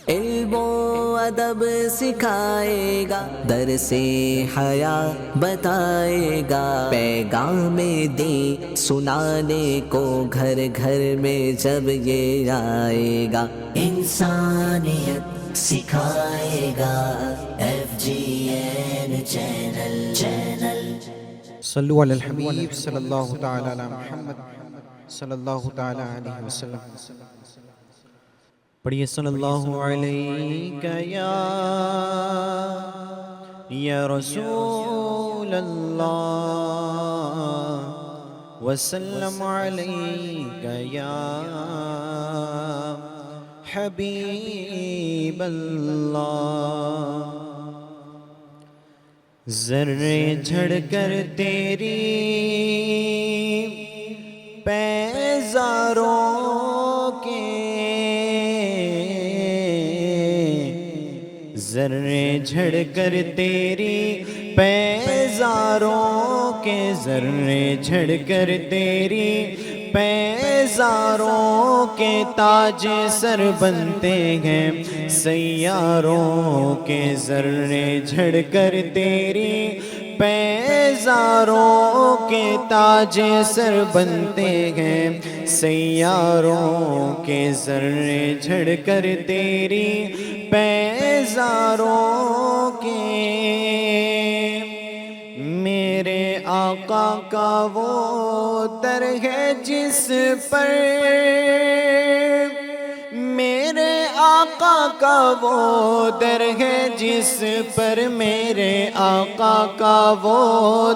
علم و ادب سکھائے گا، درس حیا بتائے گا، پیغام دین سنانے کو گھر گھر میں جب یہ آئے گا، انسانیت سکھائے گا، FGN چینل۔ صلو علی الحبیب صلی اللہ تعالی علی محمد صلی اللہ تعالی علیہ وسلم۔ پڑھیے صلی اللہ علیہ یا رسول اللہ وسلم علیک یا حبیب اللہ۔ ذرے جھڑ کر تیری پیزاروں کے، ذرے جھڑ کر تیری پیزاروں کے، ذرے جھڑ کر تیری پیزاروں کے، تاج سر بنتے ہیں سیاروں کے، ذرے جھڑ کر تیری پیزاروں کے، تاج سر بنتے ہیں سیاروں کے، ذرے جھڑ کر تیری پیزاروں کے۔ میرے آقا کا وہ در ہے جس پر، میرے آقا کا وہ در ہے جس پر، میرے آقا کا وہ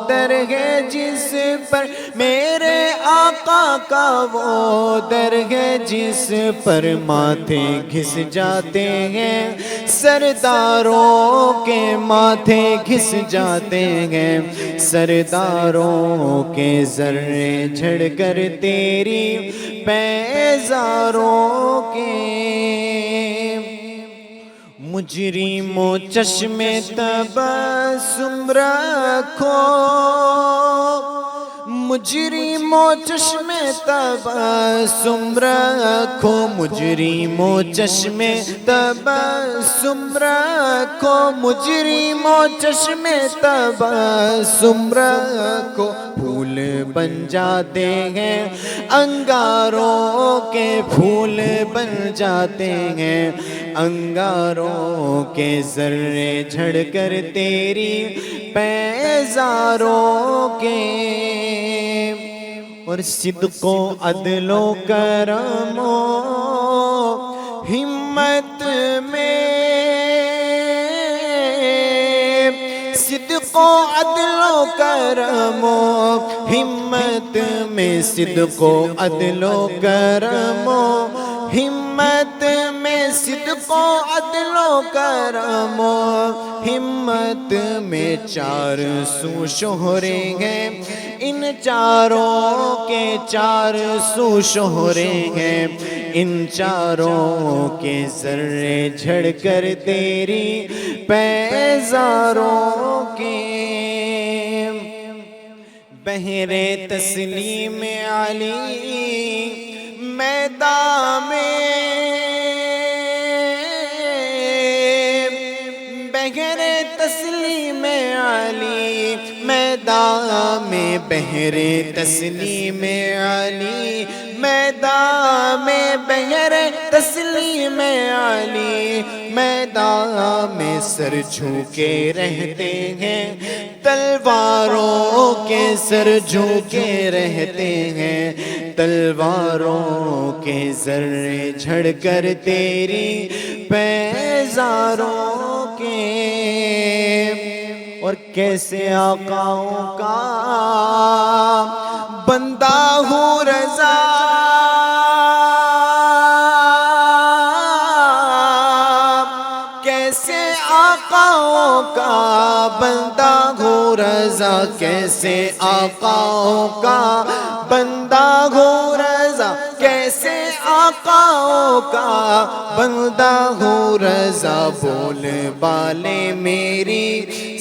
در ہے جس پر، میرے آقا کا وہ در ہے جس پر، ماتھے گھس جاتے ہیں سرداروں کے، ماتھے گھس جاتے ہیں سرداروں کے، ذرے جھڑ کر تیری پیزاروں کے۔ مجرموں چشم تبسم رکھو، مجرموں چشم تبسم رکھو، مجرموں چشم تبسم رکھو، مجرموں چشم تبسم رکھو، پھول بن جاتے ہیں انگاروں کے، پھول بن جاتے ہیں انگاروں کے، ذرے جھڑ کر تیری پیزاروں کے۔ اور صدق و عدل و کرم و ہمت میں، صدق و عدل و کرم و ہمت میں، صدق و عدل و کرم و ہمت میں، صدق و عدل و کرم و ہمت میں، چار سو شہرے ہیں ان چاروں کے، چار سو شہرے ہیں ان چاروں کے، ذرے جھڑ کر تیری پیزاروں کے۔ بہرے تسلیم علی میدان میں، بہرے تسلیم علی میدان میں، بہرے تسلیم علی میدان میں، بہرے تسلیم علی میدان میں، سر جھوکے رہتے ہیں تلواروں کے، سر جھوکے رہتے ہیں تلواروں کے، ذرے جھڑ کر تیری پیزاروں کے۔ اور کیسے آقاؤں کا بندہ ہوں رضا، کیسے آقاؤں کا بندہ ہوں رضا، کیسے آقاؤں کا بندہ ہوں رضا، کیسے آقاؤں کا بندہ ہوں رضا بول بالے میری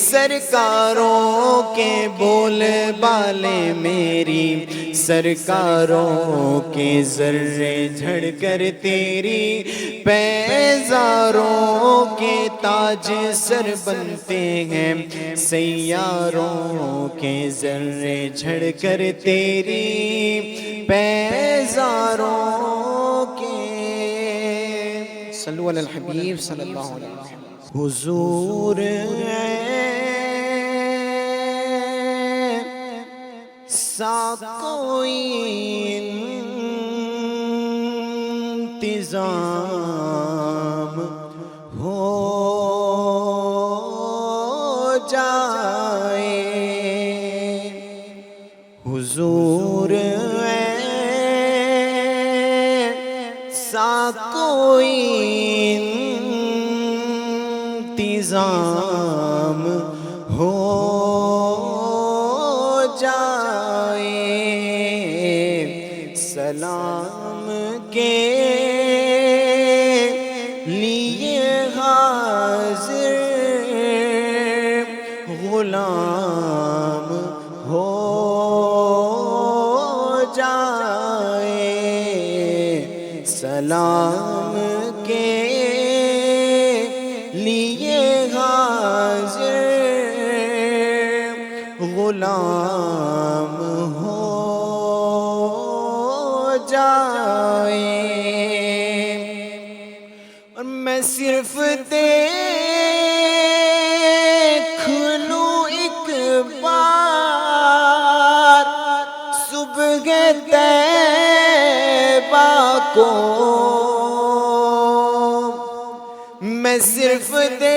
سرکاروں کے بول بالے میری سرکاروں کے ذرے جھڑ کر تیری پیزاروں کے تاج سر بنتے ہیں سیاروں کے ذرے جھڑ کر تیری پیزاروں کے صلو علی الحبیب صلی اللہ علیہ وسلم حضور سا کوئی انتظام ہو جائے حضور سا کوئی انتظام ہو جائے سلام کے لیے حاضر غلام ہو جائے سلام کے لیے حاضر غلام ہو جائے اور میں صرف دیکھ لوں ایک بار صبح طیبہ کو میں صرف دیکھ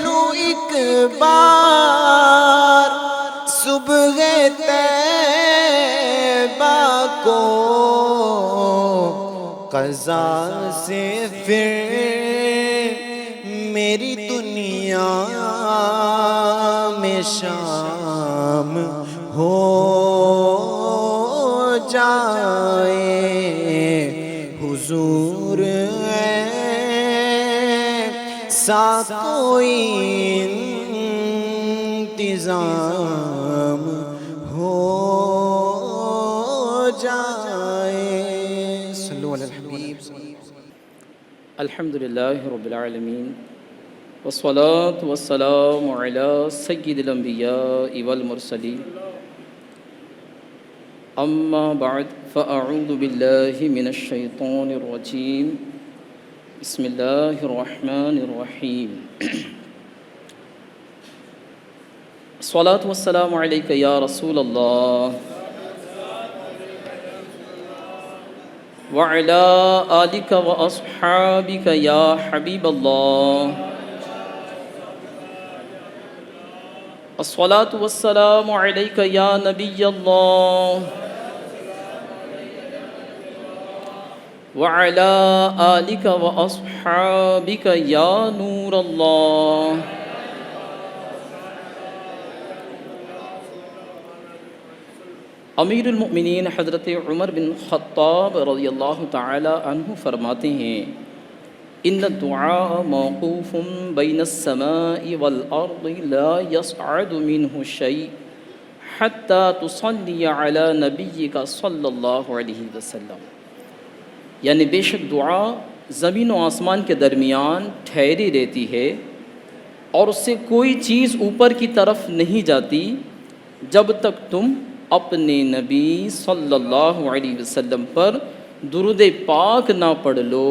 لوں ایک بار صبح طیبہ کو قضا سے پھر میری دنیا میں شام ہو جائے حضور سا کوئی انتظام ہو جائے صلو علی الحبیب الحمدللہ رب العالمین والصلاة والسلام علی سید الانبیاء والمرسلین اما بعد فاعوذ باللہ من الشیطان الرجیم بسم اللہ الرحمن الرحیم الصلاة والسلام علیک یا رسول اللہ وعلى آلك وأصحابك يا حبيب الله الصلاة والسلام عليك يا نبي الله وعلى آلك وأصحابك يا نور الله امیر المؤمنین حضرت عمر بن خطاب رضی اللہ تعالی عنہ فرماتے ہیں ان الدعاء موقوف بین السماء والارض لا يصعد منه شيء حتى تصلي على نبيك صلی اللہ علیہ وسلم، یعنی بے شک دعا زمین و آسمان کے درمیان ٹھہری رہتی ہے اور اس سے کوئی چیز اوپر کی طرف نہیں جاتی جب تک تم اپنے نبی صلی اللہ علیہ وسلم پر درود پاک نہ پڑھ لو۔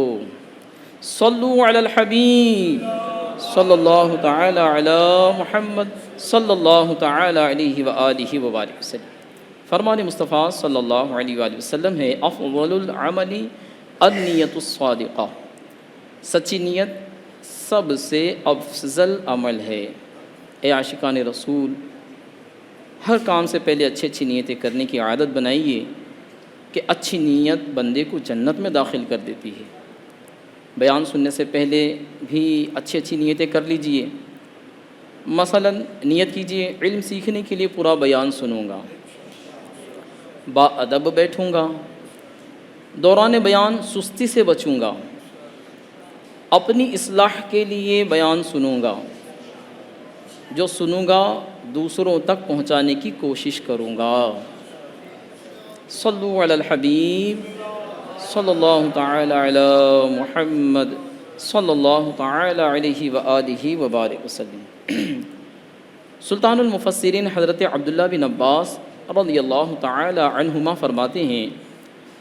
صلو علی الحبیب صلی اللہ تعالی علی محمد صلی اللہ تعالی علیہ وآلہ وبارک وسلم۔ فرمان مصطفیٰ صلی اللہ علیہ وآلہ وسلم ہے افضل العمل النیت الصادقہ، سچی نیت سب سے افضل عمل ہے۔ اے عاشقان رسول، ہر کام سے پہلے اچھی اچھی نیتیں کرنے کی عادت بنائیے کہ اچھی نیت بندے کو جنت میں داخل کر دیتی ہے۔ بیان سننے سے پہلے بھی اچھی اچھی نیتیں کر لیجئے۔ مثلا نیت کیجئے علم سیکھنے کے لیے پورا بیان سنوں گا، با ادب بیٹھوں گا، دوران بیان سستی سے بچوں گا، اپنی اصلاح کے لیے بیان سنوں گا، جو سنوں گا دوسروں تک پہنچانے کی کوشش کروں گا۔ صلو علی الحبیب صلی اللہ تعالی علی محمد صلی اللہ تعالی علیہ وآلہ وبارک وسلم۔ سلطان المفسرین حضرت عبداللہ بن عباس رضی اللہ تعالی عنہما فرماتے ہیں،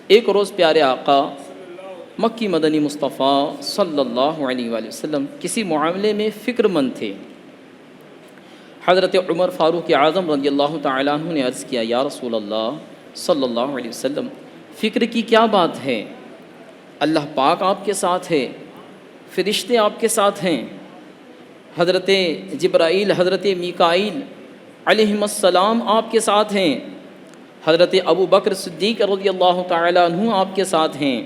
ایک روز پیارے آقا مکی مدنی مصطفیٰ صلی اللہ علیہ وآلہ وسلم کسی معاملے میں فکر مند تھے۔ حضرت عمر فاروق اعظم رضی اللہ تعالیٰ عنہ نے عرض کیا، یا رسول اللہ صلی اللہ علیہ وسلم، فکر کی کیا بات ہے؟ اللہ پاک آپ کے ساتھ ہے، فرشتے آپ کے ساتھ ہیں، حضرت جبرائیل، حضرت میکائیل علیہم السلام آپ کے ساتھ ہیں، حضرت ابو بکر صدیق رضی اللہ تعالیٰ عنہ آپ کے ساتھ ہیں،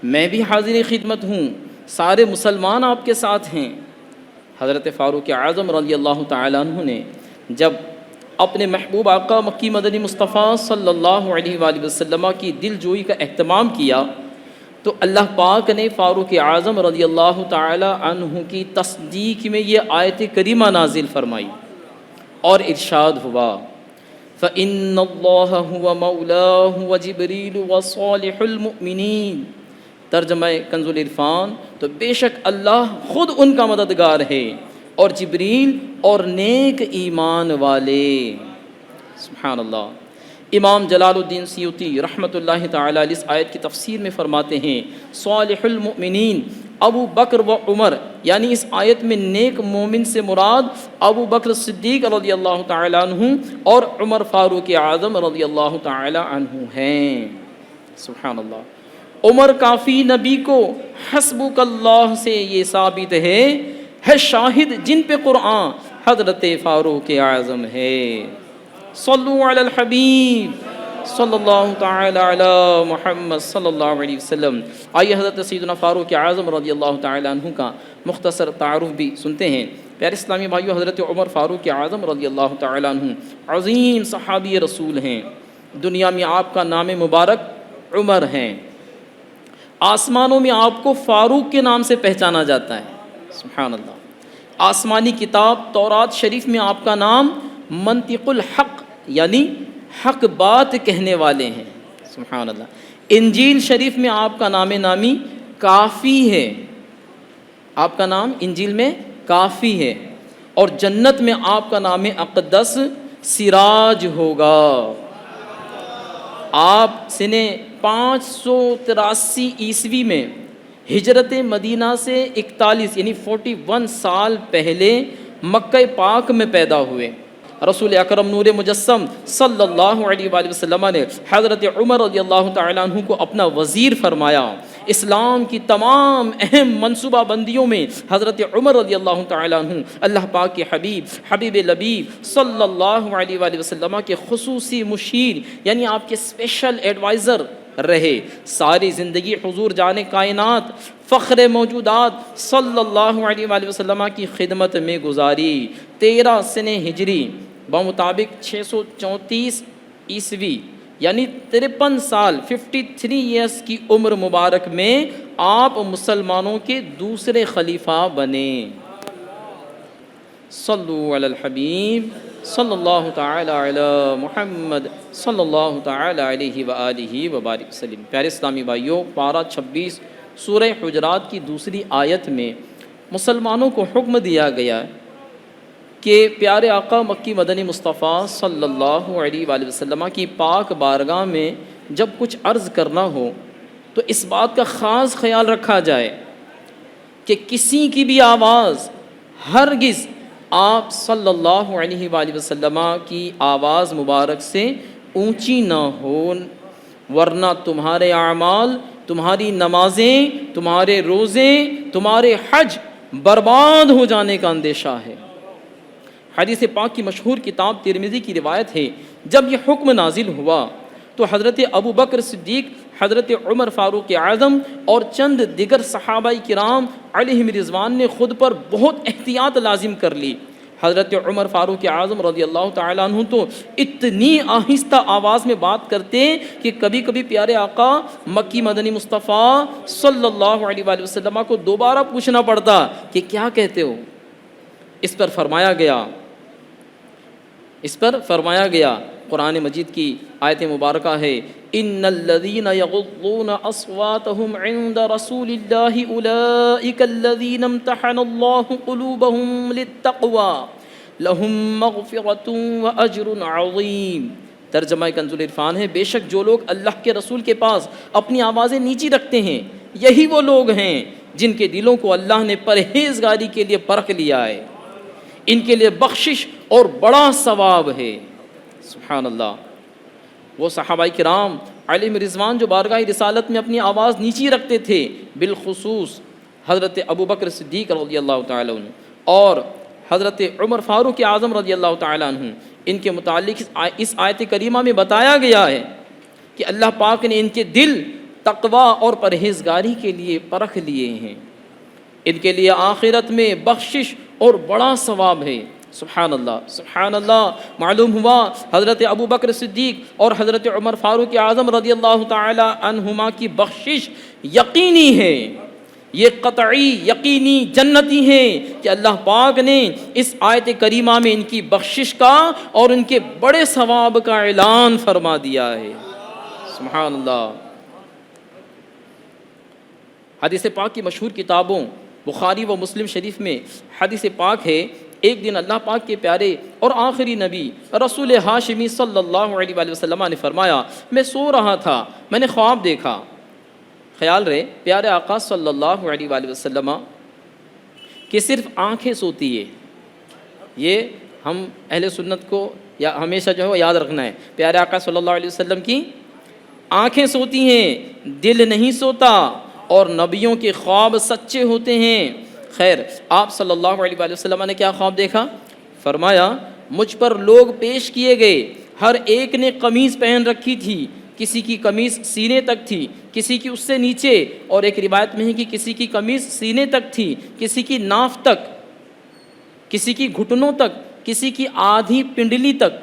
میں بھی حاضر خدمت ہوں، سارے مسلمان آپ کے ساتھ ہیں۔ حضرت فاروق اعظم رضی اللہ تعالیٰ عنہ نے جب اپنے محبوب آقا مکی مدنی مصطفیٰ صلی اللہ علیہ وآلہ وسلم کی دل جوئی کا اہتمام کیا تو اللہ پاک نے فاروق اعظم رضی اللہ تعالیٰ عنہ کی تصدیق میں یہ آیت کریمہ نازل فرمائی اور ارشاد ہوا، فَإِنَّ اللَّهَ هُوَ مَوْلَاهُ وَجِبْرِيلُ وَصَالِحُ الْمُؤْمِنِينَ۔ ترجمہ کنز العرفان، تو بے شک اللہ خود ان کا مددگار ہے اور جبریل اور نیک ایمان والے۔ سبحان اللہ۔ امام جلال الدین سیوطی رحمۃ اللہ تعالی علیہ اس آیت کی تفسیر میں فرماتے ہیں، صالح المؤمنین ابو بکر و عمر، یعنی اس آیت میں نیک مومن سے مراد ابو بکر صدیق رضی اللہ تعالی عنہ اور عمر فاروق اعظم رضی اللہ تعالی عنہ ہیں۔ سبحان اللہ۔ عمر کافی نبی کو حسبک اللہ سے یہ ثابت ہے شاہد جن پہ قرآن حضرت فاروق اعظم ہے۔ صلو علی الحبیب صلی اللہ تعالی علی محمد صلی اللہ علیہ وسلم۔ آئیے حضرت سیدنا فاروق اعظم رضی اللہ تعالی عنہ کا مختصر تعارف بھی سنتے ہیں۔ پیارے اسلامی بھائیو، حضرت عمر فاروق اعظم رضی اللہ تعالی عنہ عظیم صحابی رسول ہیں۔ دنیا میں آپ کا نام مبارک عمر ہیں، آسمانوں میں آپ کو فاروق کے نام سے پہچانا جاتا ہے۔ سبحان اللہ۔ آسمانی کتاب تورات شریف میں آپ کا نام منطق الحق یعنی حق بات کہنے والے ہیں۔ سبحان اللہ۔ انجیل شریف میں آپ کا نام نامی کافی ہے، آپ کا نام انجیل میں کافی ہے، اور جنت میں آپ کا نام اقدس سراج ہوگا۔ آپ سنِ 583 عیسوی میں ہجرت مدینہ سے 41 یعنی 41 سال پہلے مکہ پاک میں پیدا ہوئے۔ رسول اکرم نور مجسم صلی اللہ علیہ وآلہ وسلم نے حضرت عمر رضی اللہ تعالیٰ عنہ کو اپنا وزیر فرمایا۔ اسلام کی تمام اہم منصوبہ بندیوں میں حضرت عمر رضی اللہ تعالیٰ عنہ اللہ پاک کے حبیب لبیب صلی اللہ علیہ وآلہ وسلم کے خصوصی مشیر یعنی آپ کے اسپیشل ایڈوائزر رہے۔ ساری زندگی حضور جان کائنات فخر موجودات صلی اللہ علیہ وآلہ وسلم کی خدمت میں گزاری۔ 13 سنہ ہجری بمطابق 634 عیسوی یعنی 53 سال 53 ایئرس کی عمر مبارک میں آپ مسلمانوں کے دوسرے خلیفہ بنے۔ صلو علی الحبیب صلی اللہ تعالی علی محمد صلی اللہ تعالی علیہ وآلہ وبارک وسلم۔ پیارے اسلامی بھائیوں، پارہ 26 سورہ حجرات کی دوسری آیت میں مسلمانوں کو حکم دیا گیا کہ پیارے آقا مکی مدنی مصطفیٰ صلی اللہ علیہ وآلہ وسلم کی پاک بارگاہ میں جب کچھ عرض کرنا ہو تو اس بات کا خاص خیال رکھا جائے کہ کسی کی بھی آواز ہرگز آپ صلی اللہ علیہ وآلہ وسلم کی آواز مبارک سے اونچی نہ ہو، ورنہ تمہارے اعمال، تمہاری نمازیں، تمہارے روزے، تمہارے حج برباد ہو جانے کا اندیشہ ہے۔ حدیث پاک کی مشہور کتاب ترمذی کی روایت ہے، جب یہ حکم نازل ہوا تو حضرت ابو بکر صدیق، حضرت عمر فاروق اعظم اور چند دیگر صحابہ کرام علیہم رضوان نے خود پر بہت احتیاط لازم کر لی۔ حضرت عمر فاروق اعظم رضی اللہ تعالیٰ عنہ تو اتنی آہستہ آواز میں بات کرتے کہ کبھی کبھی پیارے آقا مکی مدنی مصطفیٰ صلی اللہ علیہ وآلہ وسلم کو دوبارہ پوچھنا پڑتا کہ کیا کہتے ہو. اس پر فرمایا گیا قرآن مجید کی آیت مبارکہ ہے ان الذین یغضون اصواتهم عند رسول اللہ اولئک الذین امتحن اللہ قلوبهم للتقوى لهم مغفرۃ واجر عظیم. ترجمہ کنز العرفان ہے بے شک جو لوگ اللہ کے رسول کے پاس اپنی آوازیں نیچی رکھتے ہیں یہی وہ لوگ ہیں جن کے دلوں کو اللہ نے پرہیزگاری کے لیے پرکھ لیا ہے، ان کے لیے بخشش اور بڑا ثواب ہے. سبحان اللہ. وہ صحابہ کرام علیہم رضوان جو بارگاہ رسالت میں اپنی آواز نیچی رکھتے تھے، بالخصوص حضرت ابو بکر صدیق رضی اللہ تعالیٰ عنہ اور حضرت عمر فاروق اعظم رضی اللہ تعالیٰ عنہ، ان کے متعلق اس آیت کریمہ میں بتایا گیا ہے کہ اللہ پاک نے ان کے دل تقوی اور پرہیزگاری کے لیے پرکھ لیے ہیں، ان کے لیے آخرت میں بخشش اور بڑا ثواب ہے. سبحان اللہ سبحان اللہ. معلوم ہوا حضرت ابو بکر صدیق اور حضرت عمر فاروق اعظم رضی اللہ تعالی عنہما کی بخشش یقینی ہے، یہ قطعی یقینی جنتی ہیں کہ اللہ پاک نے اس آیت کریمہ میں ان کی بخشش کا اور ان کے بڑے ثواب کا اعلان فرما دیا ہے. سبحان اللہ. حدیث پاک کی مشہور کتابوں بخاری و مسلم شریف میں حدیث پاک ہے ایک دن اللہ پاک کے پیارے اور آخری نبی رسول ہاشمی صلی اللہ علیہ وآلہ وسلم نے فرمایا میں سو رہا تھا، میں نے خواب دیکھا. خیال رہے پیارے آقا صلی اللہ علیہ وآلہ وسلم کہ صرف آنکھیں سوتی ہے. یہ ہم اہل سنت کو یا ہمیشہ جو ہے وہ یاد رکھنا ہے. پیارے آقا صلی اللہ علیہ وسلم کی آنکھیں سوتی ہیں، دل نہیں سوتا، اور نبیوں کے خواب سچے ہوتے ہیں. خیر آپ صلی اللہ علیہ وآلہ وسلم نے کیا خواب دیکھا؟ فرمایا مجھ پر لوگ پیش کیے گئے، ہر ایک نے قمیص پہن رکھی تھی، کسی کی قمیص سینے تک تھی، کسی کی اس سے نیچے، اور ایک روایت میں ہے کہ کسی کی قمیص سینے تک تھی، کسی کی ناف تک، کسی کی گھٹنوں تک، کسی کی آدھی پنڈلی تک.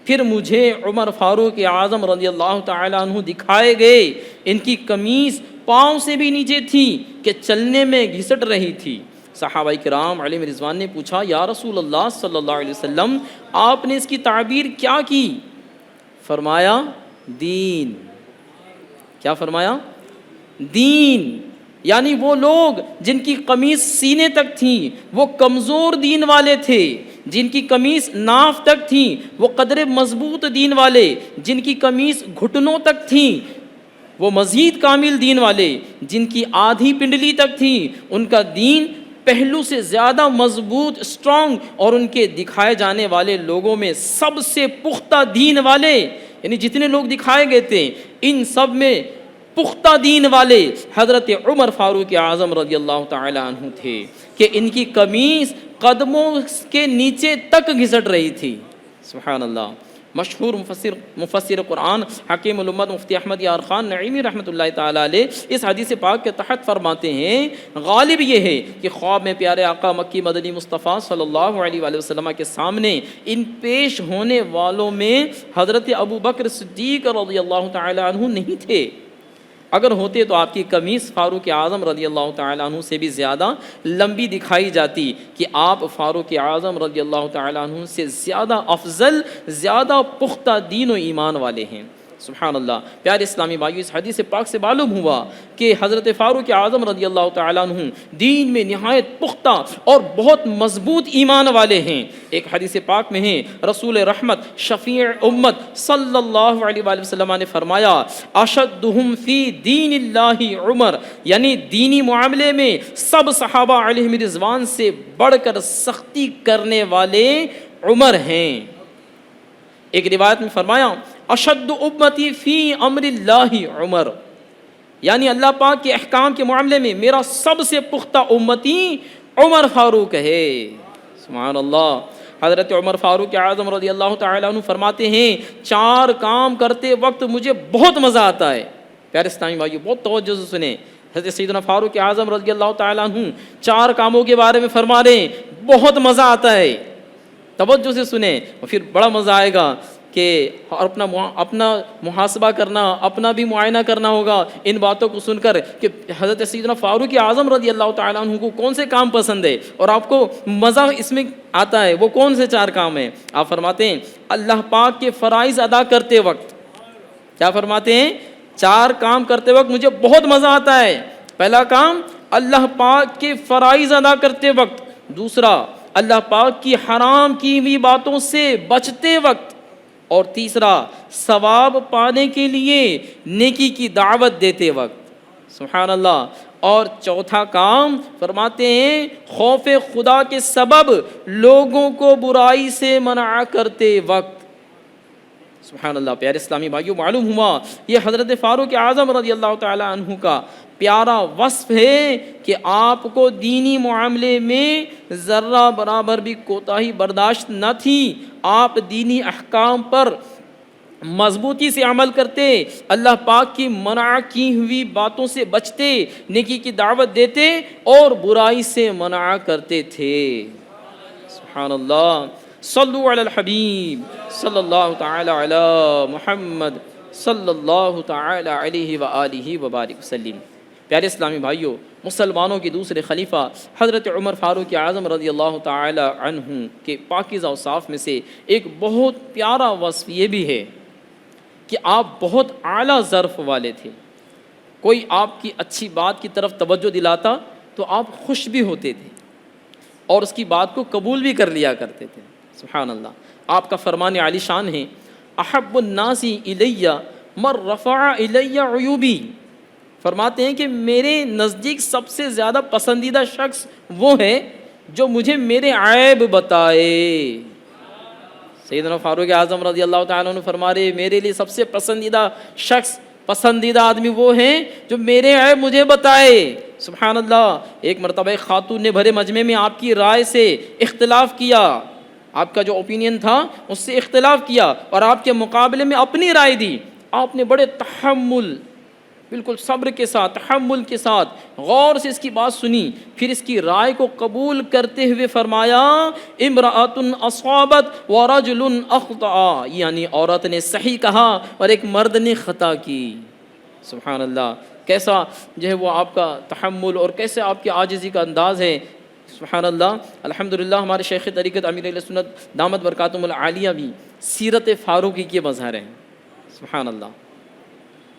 پھر مجھے عمر فاروق اعظم رضی اللہ تعالیٰ عنہ دکھائے گئے، ان کی قمیص پاؤں سے بھی نیچے تھی کہ چلنے میں گھسٹ رہی تھی. صحابہ کرام علیہ رضوان نے پوچھا یا رسول اللہ صلی اللہ علیہ وسلم آپ نے اس کی تعبیر کیا کی؟ فرمایا دین. کیا فرمایا؟ دین. یعنی وہ لوگ جن کی قمیص سینے تک تھی وہ کمزور دین والے تھے، جن کی قمیص ناف تک تھی وہ قدر مضبوط دین والے، جن کی قمیص گھٹنوں تک تھی وہ مزید کامل دین والے، جن کی آدھی پنڈلی تک تھی ان کا دین پہلو سے زیادہ مضبوط اسٹرانگ، اور ان کے دکھائے جانے والے لوگوں میں سب سے پختہ دین والے، یعنی جتنے لوگ دکھائے گئے تھے ان سب میں پختہ دین والے حضرت عمر فاروق اعظم رضی اللہ تعالی عنہ تھے کہ ان کی قمیص قدموں کے نیچے تک گھسٹ رہی تھی. سبحان اللہ. مشہور مفسر قرآن حکیم الامت مفتی احمد یار خان نعیمی رحمۃ اللہ تعالی علیہ اس حدیث پاک کے تحت فرماتے ہیں غالب یہ ہے کہ خواب میں پیارے آقا مکی مدنی مصطفیٰ صلی اللہ علیہ وآلہ وسلم کے سامنے ان پیش ہونے والوں میں حضرت ابو بکر صدیق رضی اللہ تعالی عنہ نہیں تھے. اگر ہوتے تو آپ کی قمیص فاروق اعظم رضی اللہ تعالیٰ عنہ سے بھی زیادہ لمبی دکھائی جاتی کہ آپ فاروق اعظم رضی اللہ تعالیٰ عنہ سے زیادہ افضل، زیادہ پختہ دین و ایمان والے ہیں. سبحان اللہ. پیارے اسلامی بھائیو اس حدیث پاک سے معلوم ہوا کہ حضرت فاروق اعظم رضی اللہ تعالیٰ عنہ دین میں نہایت پختہ اور بہت مضبوط ایمان والے ہیں. ایک حدیث پاک میں ہے رسول رحمت شفیع امت صلی اللہ علیہ وآلہ وسلم نے فرمایا اشدہم فی دین اللہ عمر، یعنی دینی معاملے میں سب صحابہ علیہم رضوان سے بڑھ کر سختی کرنے والے عمر ہیں. ایک روایت میں فرمایا اشد امتی فی امر اللہ عمر، یعنی اللہ پاک کے احکام کے معاملے میں میرا سب سے پختہ امتی عمر فاروق ہے. سبحان اللہ. حضرت عمر فاروق اعظم رضی اللہ تعالیٰ عنہ فرماتے ہیں 4 کام کرتے وقت مجھے بہت مزہ آتا ہے. پیارے اسلامی بھائیو بہت توجہ سے سنیں. حضرت سیدنا فاروق اعظم رضی اللہ تعالیٰ عنہ 4 کاموں کے بارے میں فرما رہے ہیں بہت مزہ آتا ہے. توجہ سے سنیں اور پھر بڑا مزہ آئے گا کہ اپنا محاسبہ کرنا، اپنا بھی معائنہ کرنا ہوگا ان باتوں کو سن کر کہ حضرت سیدنا فاروق اعظم رضی اللہ تعالیٰ عنہ کو کون سے کام پسند ہے اور آپ کو مزہ اس میں آتا ہے، وہ کون سے 4 کام ہیں؟ آپ فرماتے ہیں اللہ پاک کے فرائض ادا کرتے وقت، کیا فرماتے ہیں؟ 4 کام کرتے وقت مجھے بہت مزہ آتا ہے۔ پہلا کام اللہ پاک کے فرائض ادا کرتے وقت، دوسرا اللہ پاک کی حرام کی ہوئی باتوں سے بچتے وقت، اور تیسرا ثواب پانے کے لیے نیکی کی دعوت دیتے وقت۔ سبحان اللہ۔ اور چوتھا کام فرماتے ہیں خوف خدا کے سبب لوگوں کو برائی سے منع کرتے وقت۔ سبحان اللہ۔ پیارے اسلامی بھائیوں، معلوم ہوا یہ حضرت فاروق اعظم رضی اللہ تعالی عنہ کا پیارا وصف ہے کہ آپ کو دینی معاملے میں ذرہ برابر بھی کوتاہی برداشت نہ تھی، آپ دینی احکام پر مضبوطی سے عمل کرتے، اللہ پاک کی منع کی ہوئی باتوں سے بچتے، نیکی کی دعوت دیتے اور برائی سے منع کرتے تھے۔ سبحان اللہ۔ صلو علی الحبیب صلی اللہ تعالی علی محمد صلی اللہ تعالی علیہ وآلہ وبارک وسلم۔ پیارے اسلامی بھائیوں، مسلمانوں کے دوسرے خلیفہ حضرت عمر فاروق اعظم رضی اللہ تعالی عنہ کے پاکیزہ اوصاف میں سے ایک بہت پیارا وصف یہ بھی ہے کہ آپ بہت اعلیٰ ظرف والے تھے۔ کوئی آپ کی اچھی بات کی طرف توجہ دلاتا تو آپ خوش بھی ہوتے تھے اور اس کی بات کو قبول بھی کر لیا کرتے تھے۔ سبحان اللہ۔ آپ کا فرمان عالی شان ہے احب الناس الی من رفع الی عیوبی، فرماتے ہیں کہ میرے نزدیک سب سے زیادہ پسندیدہ شخص وہ ہے جو مجھے میرے عیب بتائے۔ سیدنا فاروق اعظم رضی اللہ تعالیٰ عنہ فرما رہے میرے لیے سب سے پسندیدہ شخص، پسندیدہ آدمی وہ ہیں جو میرے عیب مجھے بتائے۔ سبحان اللہ۔ ایک مرتبہ ایک خاتون نے بھرے مجمع میں آپ کی رائے سے اختلاف کیا، آپ کا جو اوپینین تھا اس سے اختلاف کیا اور آپ کے مقابلے میں اپنی رائے دی۔ آپ نے بڑے تحمل، بالکل صبر کے ساتھ، تحمل کے ساتھ غور سے اس کی بات سنی، پھر اس کی رائے کو قبول کرتے ہوئے فرمایا امرأۃ اصابت ورجل اخطأ، یعنی عورت نے صحیح کہا اور ایک مرد نے خطا کی۔ سبحان اللہ۔ کیسا جو ہے وہ آپ کا تحمل اور کیسے آپ کی عاجزی کا انداز ہے۔ سبحان اللہ۔ الحمدللہ ہمارے شیخ طریقت امیر اہل سنت دامت برکاتہم العالیہ بھی سیرت فاروقی کے مظہر ہیں۔ سبحان اللہ۔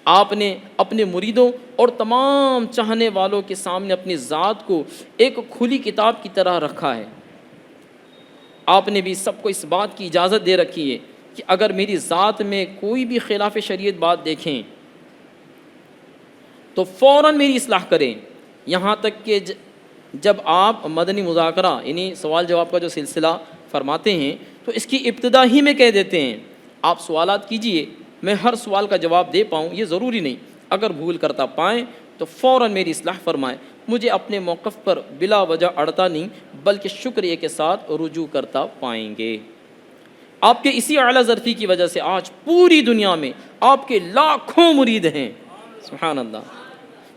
آپ نے اپنے مریدوں اور تمام چاہنے والوں کے سامنے اپنی ذات کو ایک کھلی کتاب کی طرح رکھا ہے۔ آپ نے بھی سب کو اس بات کی اجازت دے رکھی ہے کہ اگر میری ذات میں کوئی بھی خلاف شریعت بات دیکھیں تو فوراً میری اصلاح کریں، یہاں تک کہ جب آپ مدنی مذاکرہ یعنی سوال جواب کا جو سلسلہ فرماتے ہیں تو اس کی ابتدا ہی میں کہہ دیتے ہیں آپ سوالات کیجئے، میں ہر سوال کا جواب دے پاؤں یہ ضروری نہیں، اگر بھول کرتا پائیں تو فوراً میری اصلاح فرمائیں، مجھے اپنے موقف پر بلا وجہ اڑتا نہیں بلکہ شکریہ کے ساتھ رجوع کرتا پائیں گے۔ آپ کے اسی اعلیٰ ظرفی کی وجہ سے آج پوری دنیا میں آپ کے لاکھوں مرید ہیں۔ سبحان اللہ،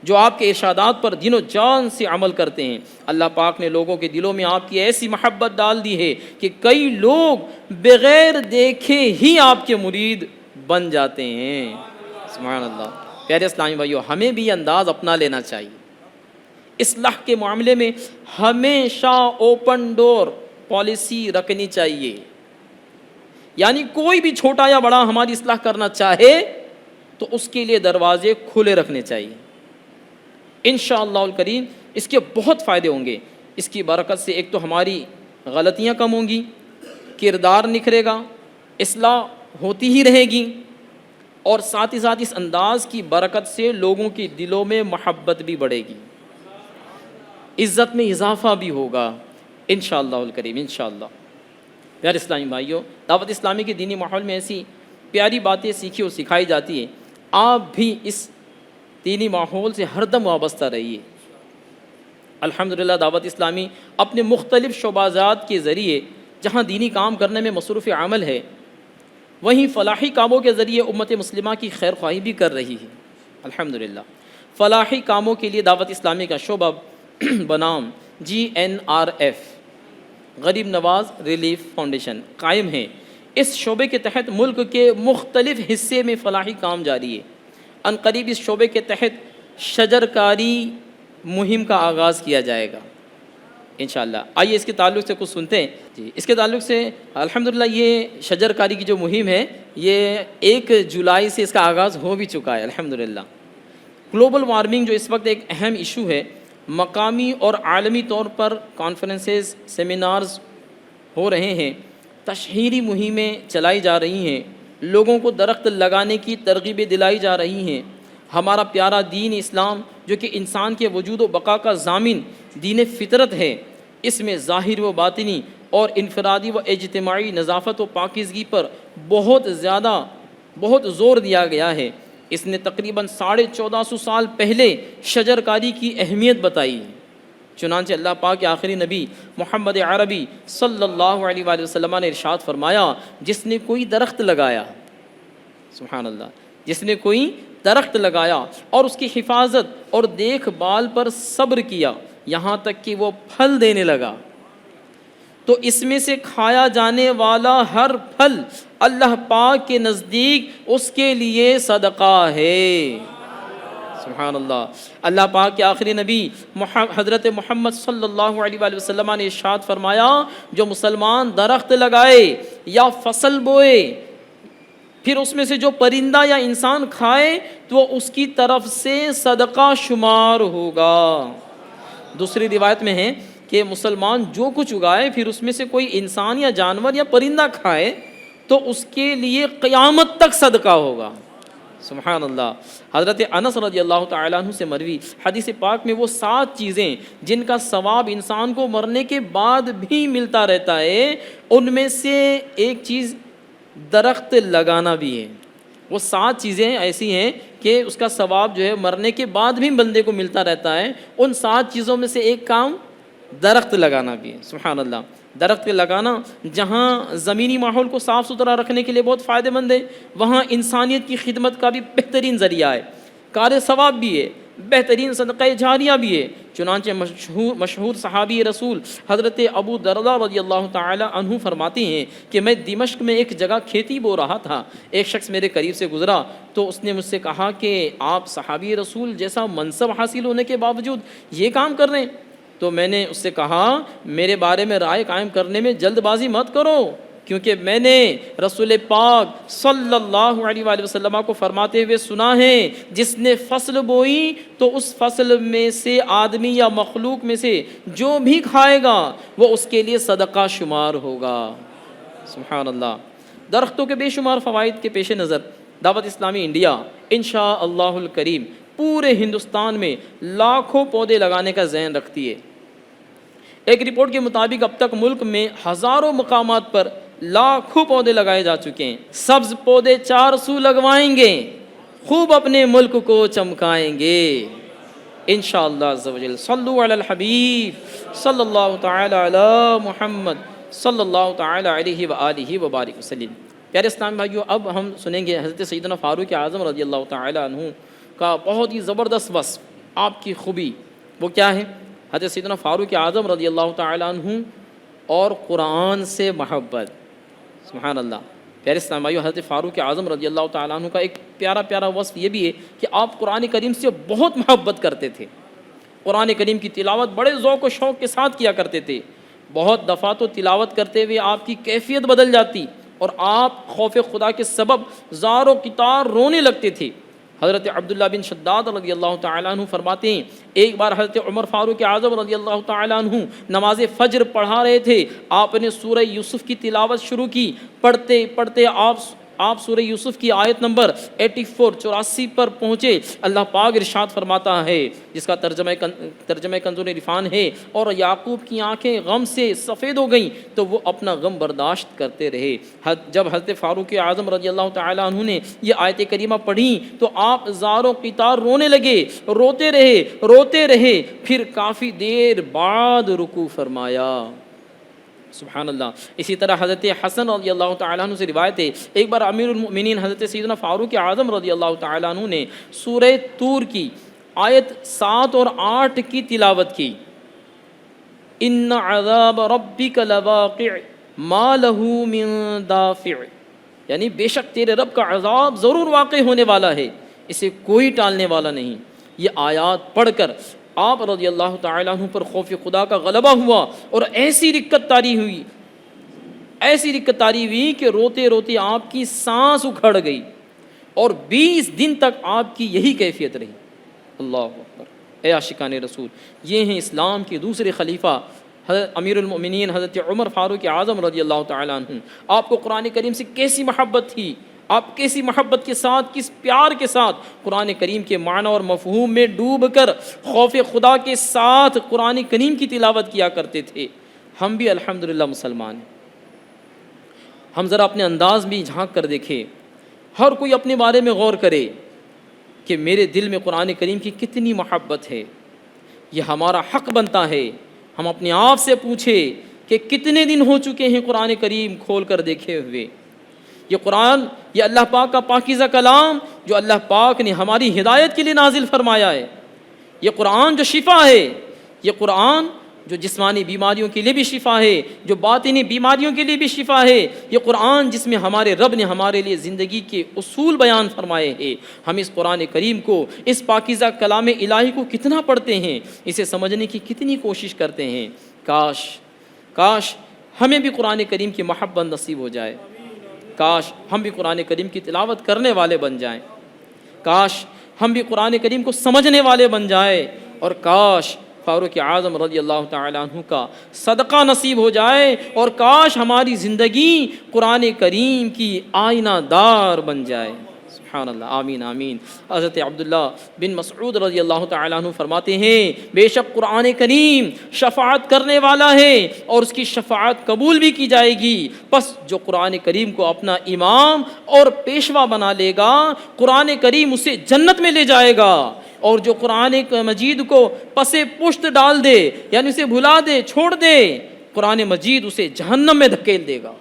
جو آپ کے ارشادات پر دین و جان سے عمل کرتے ہیں۔ اللہ پاک نے لوگوں کے دلوں میں آپ کی ایسی محبت ڈال دی ہے کہ کئی لوگ بغیر دیکھے ہی آپ کے مرید بن جاتے ہیں۔ سبحان اللہ۔ پیارے اسلامی بھائیو، ہمیں بھی یہ انداز اپنا لینا چاہیے۔ اصلاح کے معاملے میں ہمیشہ اوپن ڈور پالیسی رکھنی چاہیے، یعنی کوئی بھی چھوٹا یا بڑا ہماری اصلاح کرنا چاہے تو اس کے لیے دروازے کھلے رکھنے چاہیے۔ انشاءاللہ الکریم اس کے بہت فائدے ہوں گے۔ اس کی برکت سے ایک تو ہماری غلطیاں کم ہوں گی، کردار نکھرے گا، اصلاح ہوتی ہی رہے گی، اور ساتھ ہی ساتھ اس انداز کی برکت سے لوگوں کے دلوں میں محبت بھی بڑھے گی، عزت میں اضافہ بھی ہوگا انشاءاللہ الکریم انشاءاللہ۔ پیارے اسلامی بھائیوں، دعوت اسلامی کے دینی ماحول میں ایسی پیاری باتیں سیکھی اور سکھائی جاتی ہیں، آپ بھی اس دینی ماحول سے ہر دم وابستہ رہیے۔ الحمدللہ دعوت اسلامی اپنے مختلف شعبات کے ذریعے جہاں دینی کام کرنے میں مصروف عمل ہے، وہیں فلاحی کاموں کے ذریعے امت مسلمہ کی خیر خواہی بھی کر رہی ہے۔ الحمدللہ فلاحی کاموں کے لیے دعوت اسلامی کا شعبہ بنام GNRF غریب نواز ریلیف فاؤنڈیشن قائم ہے۔ اس شعبے کے تحت ملک کے مختلف حصے میں فلاحی کام جاری ہے۔ ان قریب اس شعبے کے تحت شجر کاری مہم کا آغاز کیا جائے گا انشاءاللہ۔ آئیے اس کے تعلق سے کچھ سنتے ہیں جی۔ اس کے تعلق سے الحمدللہ یہ شجر کاری کی جو مہم ہے یہ 1 جولائی سے اس کا آغاز ہو بھی چکا ہے الحمدللہ۔ گلوبل وارمنگ جو اس وقت ایک اہم ایشو ہے، مقامی اور عالمی طور پر کانفرنسز، سیمینارز ہو رہے ہیں، تشہیری مہمیں چلائی جا رہی ہیں، لوگوں کو درخت لگانے کی ترغیبیں دلائی جا رہی ہیں۔ ہمارا پیارا دین اسلام جو کہ انسان کے وجود و بقا کا ضامن دین فطرت ہے، اس میں ظاہر و باطنی اور انفرادی و اجتماعی نظافت و پاکیزگی پر بہت زور دیا گیا ہے۔ اس نے تقریباً 1450 سال پہلے شجر کاری کی اہمیت بتائی ہے۔ چنانچہ اللہ پاک کے آخری نبی محمد عربی صلی اللہ علیہ وآلہ وسلم نے ارشاد فرمایا، جس نے کوئی درخت لگایا، سبحان اللہ، جس نے کوئی درخت لگایا اور اس کی حفاظت اور دیکھ بھال پر صبر کیا یہاں تک کہ وہ پھل دینے لگا، تو اس میں سے کھایا جانے والا ہر پھل اللہ پاک کے نزدیک اس کے لیے صدقہ ہے۔ سبحان اللہ۔ اللہ پاک کے آخری نبی حضرت محمد صلی اللہ علیہ وآلہ وسلم نے ارشاد فرمایا، جو مسلمان درخت لگائے یا فصل بوئے پھر اس میں سے جو پرندہ یا انسان کھائے تو اس کی طرف سے صدقہ شمار ہوگا۔ دوسری روایت میں ہے کہ مسلمان جو کچھ اگائے پھر اس میں سے کوئی انسان یا جانور یا پرندہ کھائے تو اس کے لیے قیامت تک صدقہ ہوگا۔ سبحان اللہ۔ حضرت انس رضی اللہ تعالیٰ عنہ سے مروی حدیث پاک میں وہ 7 چیزیں جن کا ثواب انسان کو مرنے کے بعد بھی ملتا رہتا ہے، ان میں سے ایک چیز درخت لگانا بھی ہے۔ وہ 7 چیزیں ایسی ہیں کہ اس کا ثواب جو ہے مرنے کے بعد بھی بندے کو ملتا رہتا ہے۔ ان 7 چیزوں میں سے ایک کام درخت لگانا بھی ہے۔ سبحان اللہ۔ درخت لگانا جہاں زمینی ماحول کو صاف ستھرا رکھنے کے لیے بہت فائدہ مند ہے، وہاں انسانیت کی خدمت کا بھی بہترین ذریعہ ہے، کار ثواب بھی ہے، بہترین صدقہ جاریہ بھی ہے۔ چنانچہ مشہور صحابی رسول حضرت ابو درداء رضی اللہ تعالی عنہ فرماتے ہیں کہ میں دمشق میں ایک جگہ کھیتی بو رہا تھا، ایک شخص میرے قریب سے گزرا تو اس نے مجھ سے کہا کہ آپ صحابی رسول جیسا منصب حاصل ہونے کے باوجود یہ کام کر رہے ہیں؟ تو میں نے اس سے کہا، میرے بارے میں رائے قائم کرنے میں جلد بازی مت کرو، کیونکہ میں نے رسول پاک صلی اللہ علیہ وآلہ وسلم کو فرماتے ہوئے سنا ہے، جس نے فصل بوئی تو اس فصل میں سے آدمی یا مخلوق میں سے جو بھی کھائے گا وہ اس کے لیے صدقہ شمار ہوگا۔ سبحان اللہ۔ درختوں کے بے شمار فوائد کے پیش نظر دعوت اسلامی انڈیا انشاءاللہ الکریم پورے ہندوستان میں لاکھوں پودے لگانے کا ذہن رکھتی ہے۔ ایک رپورٹ کے مطابق اب تک ملک میں ہزاروں مقامات پر لاکھوں پودے لگائے جا چکے ہیں۔ سبز پودے 4 سو لگوائیں گے، خوب اپنے ملک کو چمکائیں گے انشاءاللہ عز و جل۔ صلو علی الحبیب صلی اللہ تعالی علی محمد صلی اللہ تعالی علیہ وآلہ وبارک وسلم۔ پیارے اسلام بھائیو، اب ہم سنیں گے حضرت سیدنا فاروق اعظم رضی اللہ تعالی عنہ کا بہت ہی زبردست وصف، آپ کی خوبی وہ کیا ہے؟ حضرت سیدنا فاروق اعظم رضی اللہ تعالی عنہ اور قرآن سے محبت۔ سبحان اللہ۔ پیارے اسلام بھائیو، حضرت فاروق اعظم رضی اللہ تعالیٰ عنہ کا ایک پیارا وصف یہ بھی ہے کہ آپ قرآن کریم سے بہت محبت کرتے تھے، قرآن کریم کی تلاوت بڑے ذوق و شوق کے ساتھ کیا کرتے تھے۔ بہت دفعہ تو تلاوت کرتے ہوئے آپ کی کیفیت بدل جاتی اور آپ خوف خدا کے سبب زار و قطار رونے لگتے تھے۔ حضرت عبداللہ بن شداد رضی اللہ تعالیٰ عنہ فرماتے ہیں، ایک بار حضرت عمر فاروق اعظم رضی اللہ تعالیٰ عنہ نماز فجر پڑھا رہے تھے، آپ نے سورہ یوسف کی تلاوت شروع کی، پڑھتے پڑھتے آپ سورہ یوسف کی آیت نمبر 84 پر پہنچے۔ اللہ پاک ارشاد فرماتا ہے، جس کا ترجمہ کنز العرفان ہے، اور یعقوب کی آنکھیں غم سے سفید ہو گئیں تو وہ اپنا غم برداشت کرتے رہے۔ جب حضرت فاروق اعظم رضی اللہ تعالیٰ عنہ نے یہ آیت کریمہ پڑھی تو آپ زار و قطار رونے لگے، روتے رہے، پھر کافی دیر بعد رکوع فرمایا۔ سبحان اللہ۔ اسی طرح حضرت حسن رضی اللہ تعالیٰ عنہ سے روایت ہے، ایک بار امیر المؤمنین حضرت سیدنا فاروق اعظم رضی اللہ تعالیٰ عنہ نے سورہ طور کی آیت 7 اور 8 کی تلاوت کی۔ ان عذاب ربک لواقع ما لہ من دافع، یعنی بے شک تیرے رب کا عذاب ضرور واقع ہونے والا ہے، اسے کوئی ٹالنے والا نہیں۔ یہ آیات پڑھ کر آپ رضی اللہ تعالیٰ عنہ پر خوف خدا کا غلبہ ہوا اور ایسی رکت طاری ہوئی کہ روتے روتے آپ کی سانس اکھڑ گئی اور 20 دن تک آپ کی یہی کیفیت رہی۔ اللہ اکبر۔ اے عاشقان رسول، یہ ہیں اسلام کے دوسرے خلیفہ حضرت امیر المؤمنین حضرت عمر فاروق اعظم رضی اللہ تعالیٰ عنہ۔ آپ کو قرآن کریم سے کیسی محبت تھی، آپ کیسی محبت کے ساتھ، کس پیار کے ساتھ قرآن کریم کے معنی اور مفہوم میں ڈوب کر خوف خدا کے ساتھ قرآن کریم کی تلاوت کیا کرتے تھے۔ ہم بھی الحمدللہ مسلمان ہیں۔ ہم ذرا اپنے انداز بھی جھانک کر دیکھیں، ہر کوئی اپنے بارے میں غور کرے کہ میرے دل میں قرآن کریم کی کتنی محبت ہے۔ یہ ہمارا حق بنتا ہے ہم اپنے آپ سے پوچھیں کہ کتنے دن ہو چکے ہیں قرآن کریم کھول کر دیکھے ہوئے۔ یہ قرآن، یہ اللہ پاک کا پاکیزہ کلام جو اللہ پاک نے ہماری ہدایت کے لیے نازل فرمایا ہے، یہ قرآن جو شفا ہے، یہ قرآن جو جسمانی بیماریوں کے لیے بھی شفا ہے، جو باطنی بیماریوں کے لیے بھی شفا ہے، یہ قرآن جس میں ہمارے رب نے ہمارے لیے زندگی کے اصول بیان فرمائے ہیں۔ ہم اس قرآن کریم کو، اس پاکیزہ کلام الہی کو کتنا پڑھتے ہیں، اسے سمجھنے کی کتنی کوشش کرتے ہیں۔ کاش ہمیں بھی قرآن کریم کی محبت نصیب ہو جائے، کاش ہم بھی قرآن کریم کی تلاوت کرنے والے بن جائیں، کاش ہم بھی قرآن کریم کو سمجھنے والے بن جائیں، اور کاش فاروق اعظم رضی اللہ تعالیٰ عنہ کا صدقہ نصیب ہو جائے، اور کاش ہماری زندگی قرآن کریم کی آئینہ دار بن جائے۔ سبحان اللہ، آمین آمین۔ حضرت عبداللہ بن مسعود رضی اللہ تعالیٰ عنہ فرماتے ہیں، بے شک قرآن کریم شفاعت کرنے والا ہے اور اس کی شفاعت قبول بھی کی جائے گی، پس جو قرآن کریم کو اپنا امام اور پیشوا بنا لے گا، قرآن کریم اسے جنت میں لے جائے گا، اور جو قرآن مجید کو پس پشت ڈال دے، یعنی اسے بھلا دے، چھوڑ دے، قرآن مجید اسے جہنم میں دھکیل دے گا۔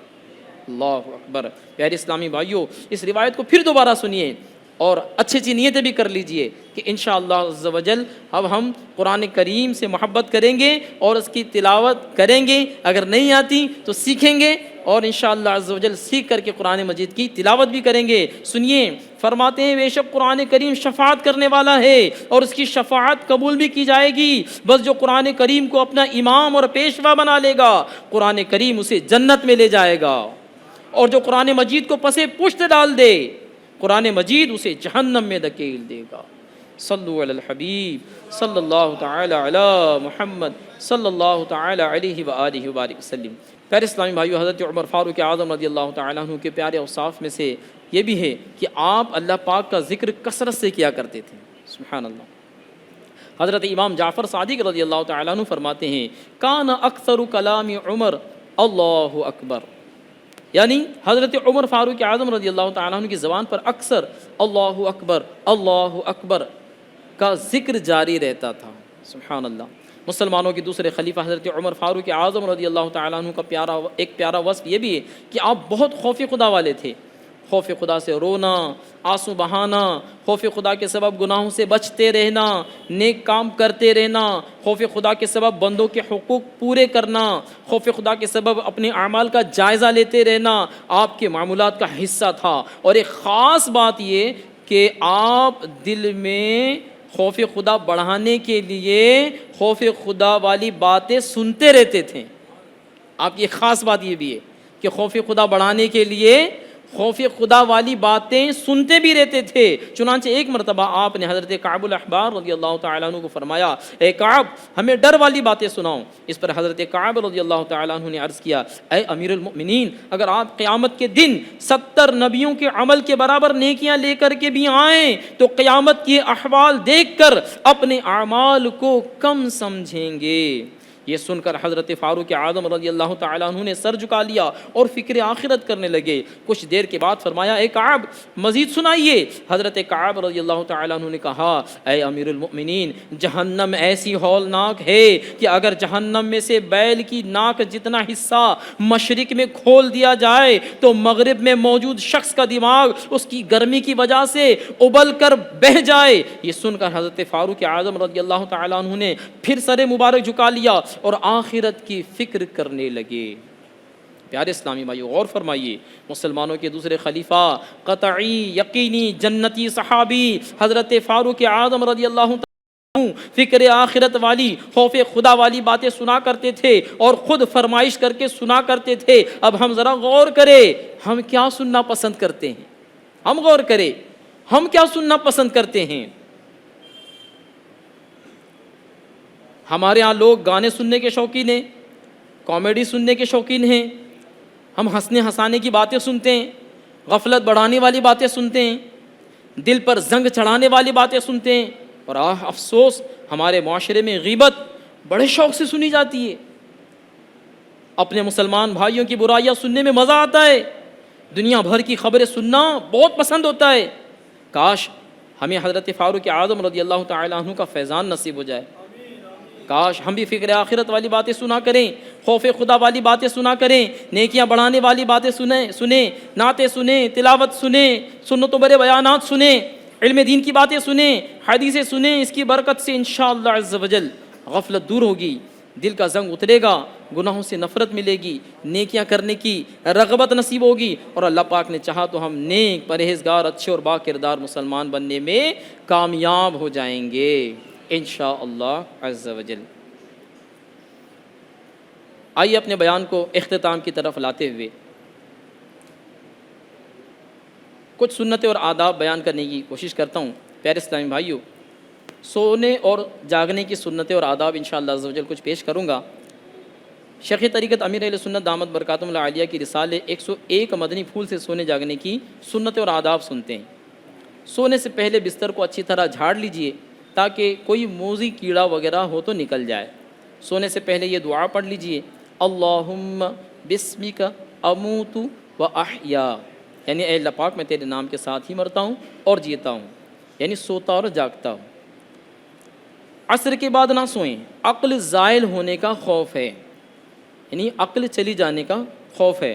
اللہ اکبر۔ پیارے اسلامی بھائیوں، اس روایت کو پھر دوبارہ سنیے اور اچھی نیتیں بھی کر لیجئے کہ انشاءاللہ عز و جل اب ہم قرآن کریم سے محبت کریں گے اور اس کی تلاوت کریں گے، اگر نہیں آتی تو سیکھیں گے، اور انشاءاللہ عز و جل سیکھ کر کے قرآن مجید کی تلاوت بھی کریں گے۔ سنیے، فرماتے ہیں بے شک قرآن کریم شفاعت کرنے والا ہے اور اس کی شفاعت قبول بھی کی جائے گی، بس جو قرآن کریم کو اپنا امام اور پیشوا بنا لے گا، قرآن کریم اسے جنت میں لے جائے گا، اور جو قرآن مجید کو پسے پشت ڈال دے، قرآن مجید اسے جہنم میں دھکیل دے گا۔ صلو علی الحبیب صلی اللہ تعالی علی محمد صلی اللہ تعالی علیہ وآلہ وبارک وسلم۔ پیارے اسلامی بھائیو، حضرت عمر فاروق اعظم رضی اللہ تعالیٰ عنہ کے پیارے اوصاف میں سے یہ بھی ہے کہ آپ اللہ پاک کا ذکر کثرت سے کیا کرتے تھے۔ سبحان اللہ۔ حضرت امام جعفر صادق رضی اللہ تعالیٰ عنہ فرماتے ہیں، کان اکثر کلام عمر اللہ اکبر، یعنی حضرت عمر فاروق اعظم رضی اللہ تعالیٰ عنہ کی زبان پر اکثر اللہ اکبر کا ذکر جاری رہتا تھا۔ سبحان اللہ۔ مسلمانوں کے دوسرے خلیفہ حضرت عمر فاروق اعظم رضی اللہ تعالیٰ عنہ کا ایک پیارا وصف یہ بھی ہے کہ آپ بہت خوف خدا والے تھے۔ خوف خدا سے رونا، آنسو بہانا، خوف خدا کے سبب گناہوں سے بچتے رہنا، نیک کام کرتے رہنا، خوف خدا کے سبب بندوں کے حقوق پورے کرنا، خوف خدا کے سبب اپنے اعمال کا جائزہ لیتے رہنا آپ کے معمولات کا حصہ تھا۔ اور ایک خاص بات یہ کہ آپ دل میں خوف خدا بڑھانے کے لیے خوف خدا والی باتیں سنتے رہتے تھے۔ آپ کی ایک خاص بات یہ بھی ہے کہ خوف خدا بڑھانے کے لیے خوف خدا والی باتیں سنتے بھی رہتے تھے۔ چنانچہ ایک مرتبہ آپ نے حضرت کعب الاحبار رضی اللہ تعالیٰ عنہ کو فرمایا، اے کعب ہمیں ڈر والی باتیں سناؤ۔ اس پر حضرت کعب رضی اللہ تعالیٰ عنہ نے عرض کیا، اے امیر المؤمنین، اگر آپ قیامت کے دن 70 نبیوں کے عمل کے برابر نیکیاں لے کر کے بھی آئیں تو قیامت کے احوال دیکھ کر اپنے اعمال کو کم سمجھیں گے۔ یہ سن کر حضرت فاروق اعظم رضی اللہ تعالیٰ عنہ نے سر جھکا لیا اور فکر آخرت کرنے لگے۔ کچھ دیر کے بعد فرمایا، اے کعب مزید سنائیے۔ حضرت کعب رضی اللہ تعالیٰ عنہ نے کہا، اے امیر المؤمنین، جہنم ایسی ہولناک ہے کہ اگر جہنم میں سے بیل کی ناک جتنا حصہ مشرق میں کھول دیا جائے تو مغرب میں موجود شخص کا دماغ اس کی گرمی کی وجہ سے ابل کر بہہ جائے۔ یہ سن کر حضرت فاروق اعظم رضی اللہ تعالیٰ عنہ نے پھر سر مبارک جھکا لیا اور آخرت کی فکر کرنے لگے۔ پیارے اسلامی بھائیو، غور فرمائیے، مسلمانوں کے دوسرے خلیفہ، قطعی یقینی جنتی صحابی حضرت فاروق اعظم رضی اللہ عنہ فکر آخرت والی، خوف خدا والی باتیں سنا کرتے تھے اور خود فرمائش کر کے سنا کرتے تھے۔ اب ہم ذرا غور کریں، ہم کیا سننا پسند کرتے ہیں؟ ہم غور کریں، ہم کیا سننا پسند کرتے ہیں؟ ہمارے ہاں لوگ گانے سننے کے شوقین ہیں، کامیڈی سننے کے شوقین ہیں، ہم ہنسنے ہنسانے کی باتیں سنتے ہیں، غفلت بڑھانے والی باتیں سنتے ہیں، دل پر زنگ چڑھانے والی باتیں سنتے ہیں، اور افسوس ہمارے معاشرے میں غیبت بڑے شوق سے سنی جاتی ہے۔ اپنے مسلمان بھائیوں کی برائیاں سننے میں مزہ آتا ہے، دنیا بھر کی خبریں سننا بہت پسند ہوتا ہے۔ کاش ہمیں حضرت فاروق اعظم رضی اللہ تعالی عنہ کا فیضان نصیب ہو جائے، کاش ہم بھی فکر آخرت والی باتیں سنا کریں، خوف خدا والی باتیں سنا کریں، نیکیاں بڑھانے والی باتیں سنیں، نعتیں سنیں، تلاوت سنیں، سنتوں بڑے بیانات سنیں، علم دین کی باتیں سنیں، حدیثیں سنیں۔ اس کی برکت سے انشاءاللہ عز و جل غفلت دور ہوگی، دل کا زنگ اترے گا، گناہوں سے نفرت ملے گی، نیکیاں کرنے کی رغبت نصیب ہوگی، اور اللہ پاک نے چاہا تو ہم نیک، پرہیزگار، اچھے اور با کردار مسلمان بننے میں کامیاب ہو جائیں گے انشاءاللہ عز و جل۔ آئیے اپنے بیان کو اختتام کی طرف لاتے ہوئے کچھ سنتیں اور آداب بیان کرنے کی کوشش کرتا ہوں۔ پیارے اسلامی بھائیو، سونے اور جاگنے کی سنتیں اور آداب انشاءاللہ عز و جل کچھ پیش کروں گا۔ شیخ طریقت امیر اہل سنت دامت برکاتہم العالیہ کی رسالے 101 مدنی پھول سے سونے جاگنے کی سنتیں اور آداب سنتے ہیں۔ سونے سے پہلے بستر کو اچھی طرح جھاڑ لیجئے تاکہ کوئی موذی کیڑا وغیرہ ہو تو نکل جائے۔ سونے سے پہلے یہ دعا پڑھ لیجئے، اللہم بسمک اموت و احیا، یعنی اے اللہ پاک میں تیرے نام کے ساتھ ہی مرتا ہوں اور جیتا ہوں، یعنی سوتا اور جاگتا ہوں۔ عصر کے بعد نہ سوئیں، عقل زائل ہونے کا خوف ہے، یعنی عقل چلی جانے کا خوف ہے۔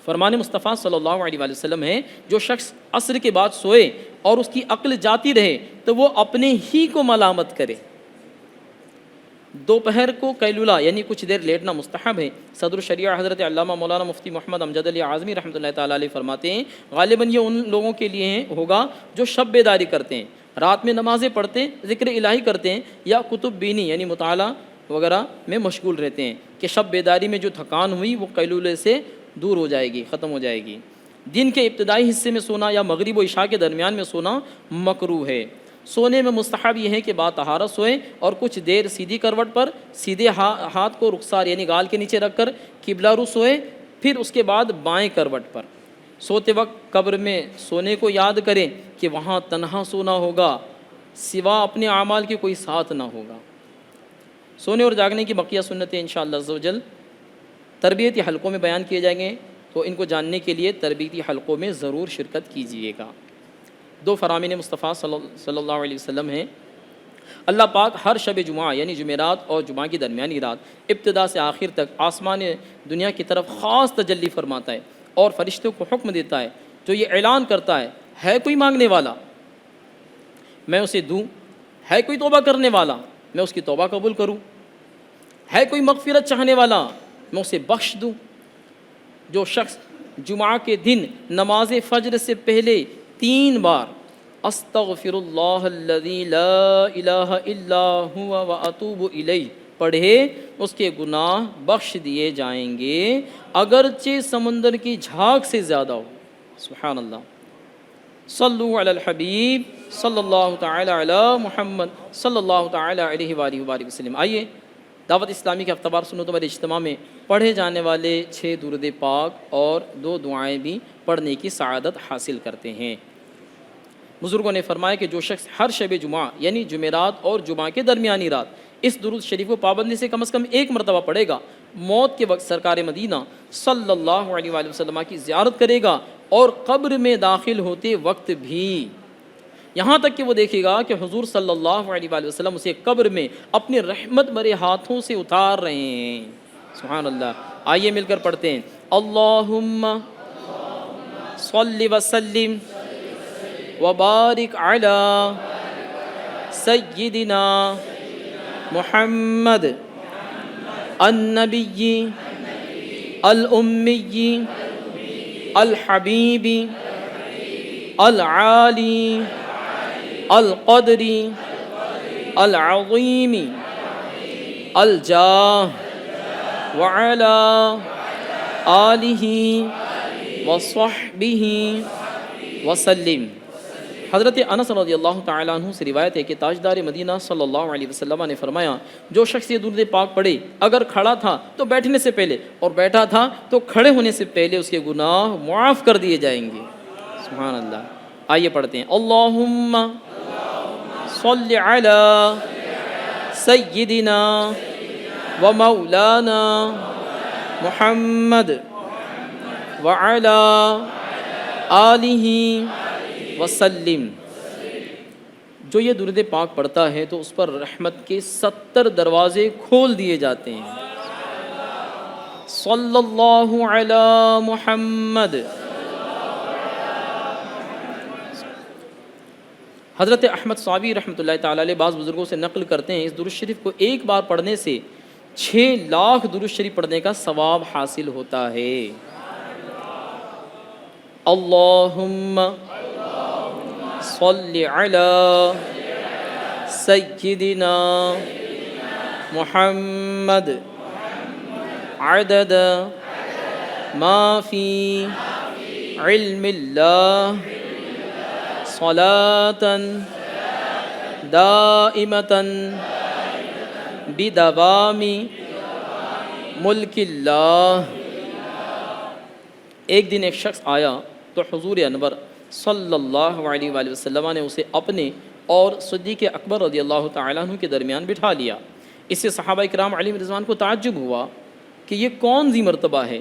فرمان مصطفیٰ صلی اللہ علیہ وآلہ وسلم ہے، جو شخص عصر کے بعد سوئے اور اس کی عقل جاتی رہے تو وہ اپنے ہی کو ملامت کرے۔ دوپہر کو قیلولہ یعنی کچھ دیر لیٹنا مستحب ہے۔ صدر الشریعہ حضرت علامہ مولانا مفتی محمد امجد علی اعظمی رحمۃ اللہ تعالیٰ علیہ فرماتے ہیں، غالباً یہ ان لوگوں کے لیے ہوگا جو شب بیداری کرتے ہیں، رات میں نمازیں پڑھتے ہیں، ذکر الہی کرتے ہیں، یا کتب بینی یعنی مطالعہ وغیرہ میں مشغول رہتے ہیں، کہ شب بیداری میں جو تھکان ہوئی وہ قیلولے سے دور ہو جائے گی، ختم ہو جائے گی۔ دن کے ابتدائی حصے میں سونا یا مغرب و عشاء کے درمیان میں سونا مکروہ ہے۔ سونے میں مستحب یہ ہے کہ باطہارت سوئیں اور کچھ دیر سیدھی کروٹ پر سیدھے ہاتھ کو رخسار یعنی گال کے نیچے رکھ کر قبلہ رو سوئیں، پھر اس کے بعد بائیں کروٹ پر۔ سوتے وقت قبر میں سونے کو یاد کریں کہ وہاں تنہا سونا ہوگا، سوا اپنے اعمال کے کوئی ساتھ نہ ہوگا۔ سونے اور جاگنے کی بقیہ سنتیں انشاءاللہ عز و جل تربیتی حلقوں میں بیان کیے جائیں گے، تو ان کو جاننے کے لیے تربیتی حلقوں میں ضرور شرکت کیجیے گا۔ دو فرامین مصطفیٰ صلی اللہ علیہ وسلم ہیں، اللہ پاک ہر شب جمعہ یعنی جمعرات اور جمعہ کی درمیانی رات ابتدا سے آخر تک آسمان دنیا کی طرف خاص تجلی فرماتا ہے اور فرشتوں کو حکم دیتا ہے، جو یہ اعلان کرتا ہے کوئی مانگنے والا میں اسے دوں، ہے کوئی توبہ کرنے والا میں اس کی توبہ قبول کروں، ہے کوئی مغفرت چاہنے والا میں اسے بخش دوں۔ جو شخص جمعہ کے دن نماز فجر سے پہلے 3 بار استغفر اللہ الذی لا الہ الا هو واتوب الیہ پڑھے، اس کے گناہ بخش دیے جائیں گے، اگرچہ سمندر کی جھاگ سے زیادہ ہو۔ سبحان اللہ۔ صلو علی الحبیب صلی اللہ تعالی علی محمد صلی اللہ تعالی علیہ وآلہ وآلہ وسلم۔ آئیے دعوت اسلامی کے ہفتہ وار سنتوں والے اجتماع میں پڑھے جانے والے 6 درود پاک اور 2 دعائیں بھی پڑھنے کی سعادت حاصل کرتے ہیں۔ بزرگوں نے فرمایا کہ جو شخص ہر شب جمعہ یعنی جمعرات اور جمعہ کے درمیانی رات اس درود شریف کو پابندی سے کم از کم 1 مرتبہ پڑھے گا، موت کے وقت سرکار مدینہ صلی اللہ علیہ وآلہ وسلم کی زیارت کرے گا، اور قبر میں داخل ہوتے وقت بھی، یہاں تک کہ وہ دیکھے گا کہ حضور صلی اللہ علیہ وآلہ وسلم اسے قبر میں اپنی رحمت بھرے ہاتھوں سے اتار رہے ہیں۔ سبحان اللہ۔ آئیے مل کر پڑھتے ہیں، اللہم صلی وسلم وبارک علی سیدنا محمد النبی الأمی الحبیب العالی القدر العظیم الجاہ وعلی آلہ وصحبہ وسلم۔ حضرت انس رضی اللہ تعالیٰ عنہ سے روایت ہے کہ تاجدار مدینہ صلی اللہ علیہ وسلم نے فرمایا، جو شخص یہ درود پاک پڑھے، اگر کھڑا تھا تو بیٹھنے سے پہلے، اور بیٹھا تھا تو کھڑے ہونے سے پہلے اس کے گناہ معاف کر دیے جائیں گے۔ سبحان اللہ۔ آئیے پڑھتے ہیں، اللہم صلی علی سیدنا و مولانا محمد وعلی آلہ وسلم۔ جو یہ درود پاک پڑھتا ہے تو اس پر رحمت کے 70 دروازے کھول دیے جاتے ہیں۔ صلی اللہ علی محمد۔ حضرت احمد صابی رحمۃ اللہ تعالیٰ علیہ بعض بزرگوں سے نقل کرتے ہیں، اس درود شریف کو ایک بار پڑھنے سے 6 لاکھ درود شریف پڑھنے کا ثواب حاصل ہوتا ہے۔ اللہم صلی علی سیدنا محمد عدد ما فی علم اللہ صلاة دائمة بدوام ملک اللہ۔ ایک دن ایک شخص آیا تو حضور انور صلی اللہ علیہ وآلہ وسلم نے اسے اپنے اور صدیق اکبر رضی اللہ تعالیٰ عنہ کے درمیان بٹھا لیا۔ اس سے صحابہ کرام علیہ رضوان کو تعجب ہوا کہ یہ کون ذی مرتبہ ہے۔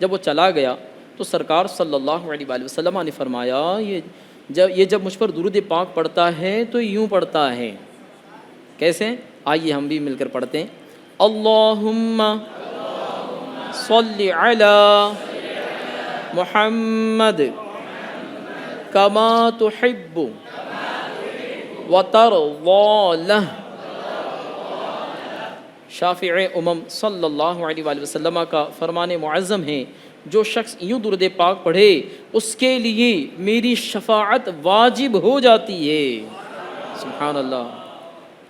جب وہ چلا گیا تو سرکار صلی اللہ علیہ وآلہ وسلم نے فرمایا، یہ جب مجھ پر درود پاک پڑھتا ہے تو یوں پڑھتا ہے۔ کیسے؟ آئیے ہم بھی مل کر پڑھتے ہیں، اللہم صلی علی محمد کما تحب وترضى له۔ شافع امم صلی اللہ علیہ وآلہ وسلم کا فرمان معظم ہے، جو شخص یوں درود پاک پڑھے اس کے لیے میری شفاعت واجب ہو جاتی ہے۔ سبحان اللہ۔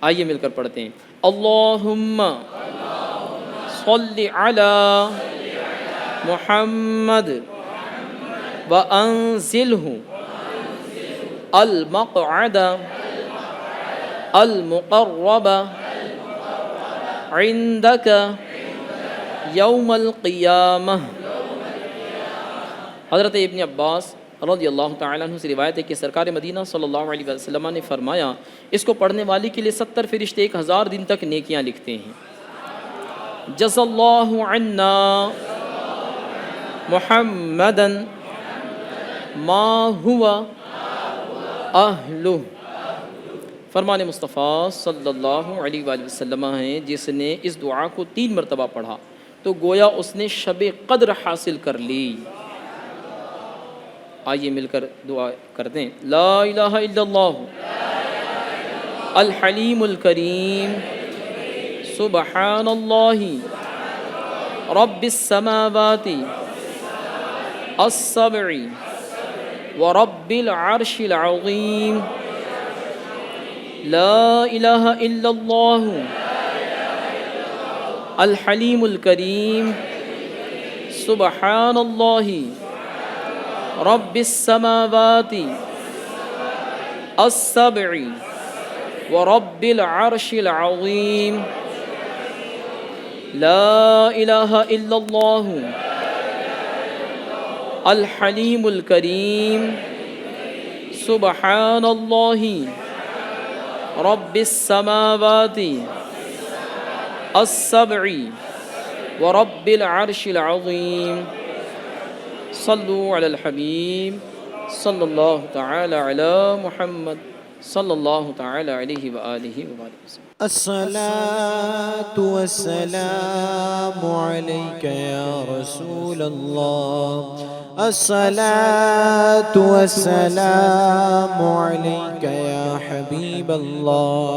آئیے مل کر پڑھتے ہیں، اللہم صلی علی محمد وانزلہ المقعد المقرب عندک یوم القیامہ۔ حضرت ابن عباس رضی اللہ تعالیٰ عنہ سے روایت ہے کہ سرکار مدینہ صلی اللہ علیہ وسلم نے فرمایا، اس کو پڑھنے والی کے لیے 70 فرشتے 1000 دن تک نیکیاں لکھتے ہیں۔ جزا اللہ عنا محمدا ما ہوا اہلہ۔ فرمان مصطفیٰ صلی اللہ علیہ وآلہ وسلم ہیں، جس نے اس دعا کو 3 مرتبہ پڑھا تو گویا اس نے شب قدر حاصل کر لی۔ آئیے مل کر دعا کرتے ہیں، لا الہ الا اللہ الحلیم الکریم سبحان اللہ رب السماوات السبع ورب العرش العظیم، لا الہ الا اللہ الحلیم الکریم سبحان اللہ رب السماوات السبع ورب العرش العظیم، لا الہ الا اللہ الحلیم الکریم سبحان اللہ رب السماوات السبع ورب العرش العظیم۔ صلو علی الحبیب صلی اللہ تعالی علی محمد صلی اللہ تعالی علیہ وآلہ وبارک وسلم۔ الصلاة والسلام عليك يا رسول الله، الصلاة والسلام عليك يا حبيب الله،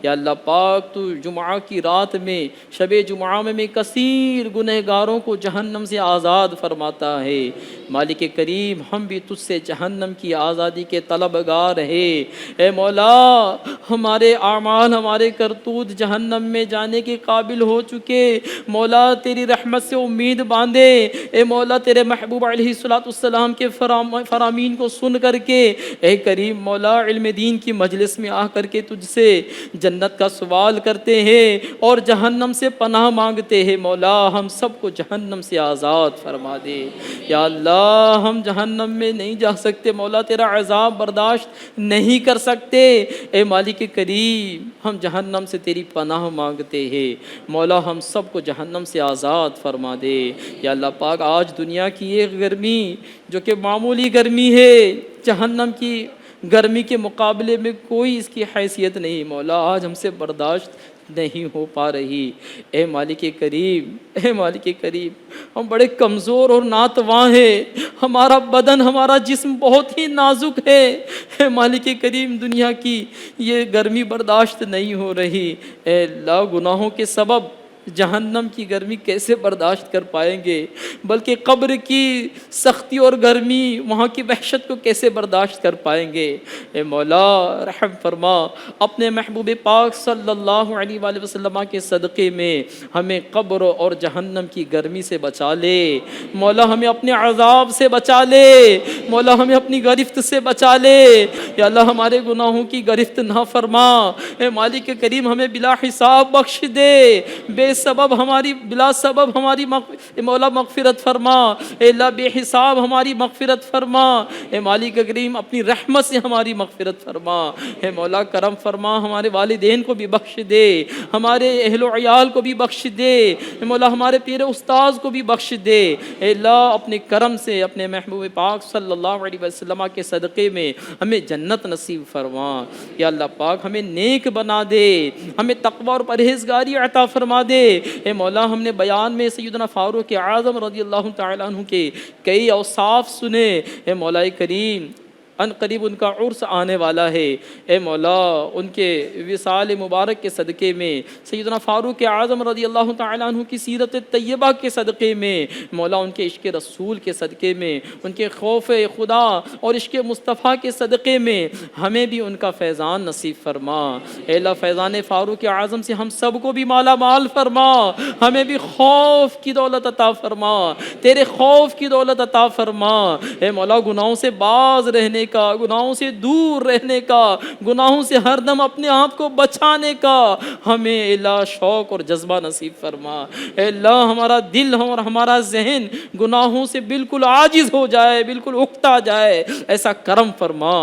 یا اللہ پاک تو جمعہ کی رات میں شب جمعہ میں کثیر گنہگاروں کو جہنم سے آزاد فرماتا ہے۔ مالک کریم ہم بھی تجھ سے جہنم کی آزادی کے طلبگار ہیں۔ اے مولا ہمارے اعمال ہمارے کرتوت جہنم میں جانے کے قابل ہو چکے، مولا تیری رحمت سے امید باندھے۔ اے مولا تیرے محبوب علیہ السلام کے فرامین کو سن کر کے اے کریم مولا علم دین کی مجلس میں آ کر کے تجھ سے جنت کا سوال کرتے ہیں اور جہنم سے پناہ مانگتے ہیں۔ مولا ہم سب کو جہنم سے آزاد فرما دے۔ یا اللہ ہم جہنم میں نہیں جا سکتے، مولا تیرا عذاب برداشت نہیں کر سکتے۔ اے مالک کریم ہم جہنم سے تیری پناہ مانگتے ہیں، مولا ہم سب کو جہنم سے آزاد فرما دے۔ یا اللہ پاک آج دنیا کی ایک گرمی جو کہ معمولی گرمی ہے، جہنم کی گرمی کے مقابلے میں کوئی اس کی حیثیت نہیں، مولا آج ہم سے برداشت نہیں ہو پا رہی۔ اے مالک کریم اے مالک کریم ہم بڑے کمزور اور ناتواں ہیں، ہمارا بدن ہمارا جسم بہت ہی نازک ہے۔ اے مالک کریم دنیا کی یہ گرمی برداشت نہیں ہو رہی، اے اللہ گناہوں کے سبب جہنم کی گرمی کیسے برداشت کر پائیں گے، بلکہ قبر کی سختی اور گرمی وہاں کی وحشت کو کیسے برداشت کر پائیں گے۔ اے مولا رحم فرما، اپنے محبوب پاک صلی اللہ علیہ وآلہ وسلم کے صدقے میں ہمیں قبر اور جہنم کی گرمی سے بچا لے، مولا ہمیں اپنے عذاب سے بچا لے، مولا ہمیں اپنی گرفت سے بچا لے۔ یا اللہ ہمارے گناہوں کی گرفت نہ فرما، اے مالک کریم ہمیں بلا حساب بخش دے، بلا سبب ہماری مولا مغفرت فرما، اے اللہ بے حساب ہماری مغفرت فرما، اے مالک کریم اپنی رحمت سے ہماری مغفرت فرما، اے مولا کرم فرما، ہمارے والدین کو بھی بخش دے، ہمارے اہل و عیال کو بھی بخش دے، اے مولا ہمارے پیر استاذ کو بھی بخش دے۔ اے اللہ اپنے کرم سے اپنے محبوب پاک صلی اللہ علیہ وسلم کے صدقے میں ہمیں جنت نصیب فرما۔ یا اللہ پاک ہمیں نیک بنا دے، ہمیں تقوی اور پرہیزگاری عطا فرما دے۔ اے مولا ہم نے بیان میں سیدنا فاروق اعظم رضی اللہ تعالیٰ عنہ کے کئی اوصاف سنے، اے مولا کریم ان قریب ان کا عرس آنے والا ہے، اے مولا ان کے وصال مبارک کے صدقے میں، سیدنا فاروق اعظم رضی اللہ تعالیٰ عنہ کی سیرت طیبہ کے صدقے میں، مولا ان کے عشق رسول کے صدقے میں، ان کے خوف خدا اور عشق مصطفیٰ کے صدقے میں ہمیں بھی ان کا فیضان نصیب فرما۔ اے اللہ فیضان فاروق اعظم سے ہم سب کو بھی مالا مال فرما، ہمیں بھی خوف کی دولت عطا فرما، تیرے خوف کی دولت عطا فرما۔ اے مولا گناہوں سے باز رہنے کا، گناہوں سے دور رہنے کا، گناہوں سے ہر دم اپنے آپ کو بچانے کا ہمیں اللہ شوق اور جذبہ نصیب فرما۔ اے اللہ ہمارا دل اور ہمارا ذہن گناہوں سے بالکل عاجز ہو جائے، بالکل اکتا جائے، ایسا کرم فرما۔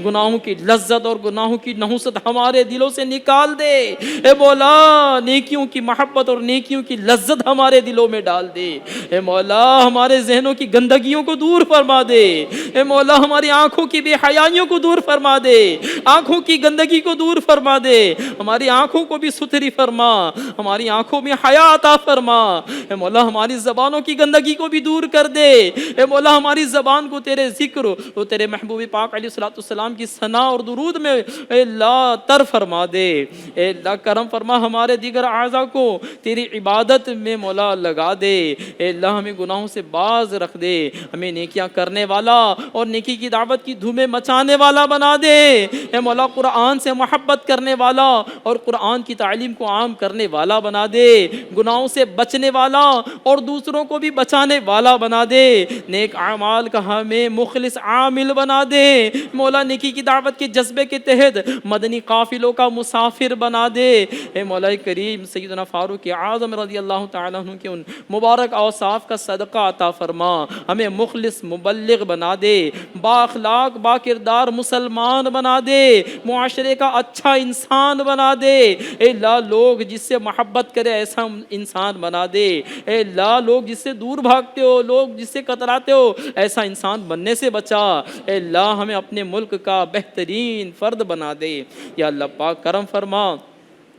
گناہوں کی لذت اور گناہوں کی نحوست ہمارے دلوں سے نکال دے، اے مولا نیکیوں کی محبت اور نیکیوں کی لذت ہمارے دلوں میں ڈال دے، اے مولا ہمارے ذہنوں کی گندگیوں کو دور فرما دے، اے مولا ہماری آنکھوں کی بے حیائیوں کو دور فرما دے، آنکھوں کی گندگی کو دور فرما دے، ہماری آنکھوں کو بھی ستھری فرما، ہماری آنکھوں میں حیا عطا فرما، اے مولا ہماری زبانوں کی گندگی کو بھی دور کر دے، اے مولا ہماری زبان کو تیرے ذکر اور تیرے محبوب پاک علیہ السلام کی ثنا اور درود میں اے اللہ تر فرما دے، اے اللہ کرم فرما، ہمارے دیگر اعضاء کو تیری عبادت میں مولا لگا دے، اے اللہ ہمیں گناہوں سے باز رکھ دے، ہمیں نیکیاں کرنے والا اور نیکی کی دعوت کی دھومیں مچانے والا بنا دے، اے مولا قرآن سے محبت کرنے والا اور قرآن کی تعلیم کو عام کرنے والا بنا دے، گناہوں سے بچنے والا اور دوسروں کو بھی بچانے والا بنا دے، نیک اعمال کا ہمیں مخلص عامل بنا دے، مولا نیکی کی دعوت کے جذبے کے تحت مدنی قافلوں کا مسافر بنا دے، اے مولا کریم سیدنا فاروق اعظم رضی اللہ تعالیٰ عنہ کے ان مبارک اوصاف کا صدقہ عطا فرما، ہمیں مخلص مبلغ بنا دے، با اخلاق با کردار مسلمان بنا دے، معاشرے کا اچھا انسان بنا دے، اے اللہ لوگ جس سے محبت کرے ایسا انسان بنا دے، اے اللہ لوگ جس سے دور بھاگتے ہو، لوگ جس سے کتراتے ہو ایسا انسان بننے سے بچا، اے اللہ ہمیں اپنے ملک کا بہترین فرد بنا دے۔ یا اللہ پاک کرم فرما،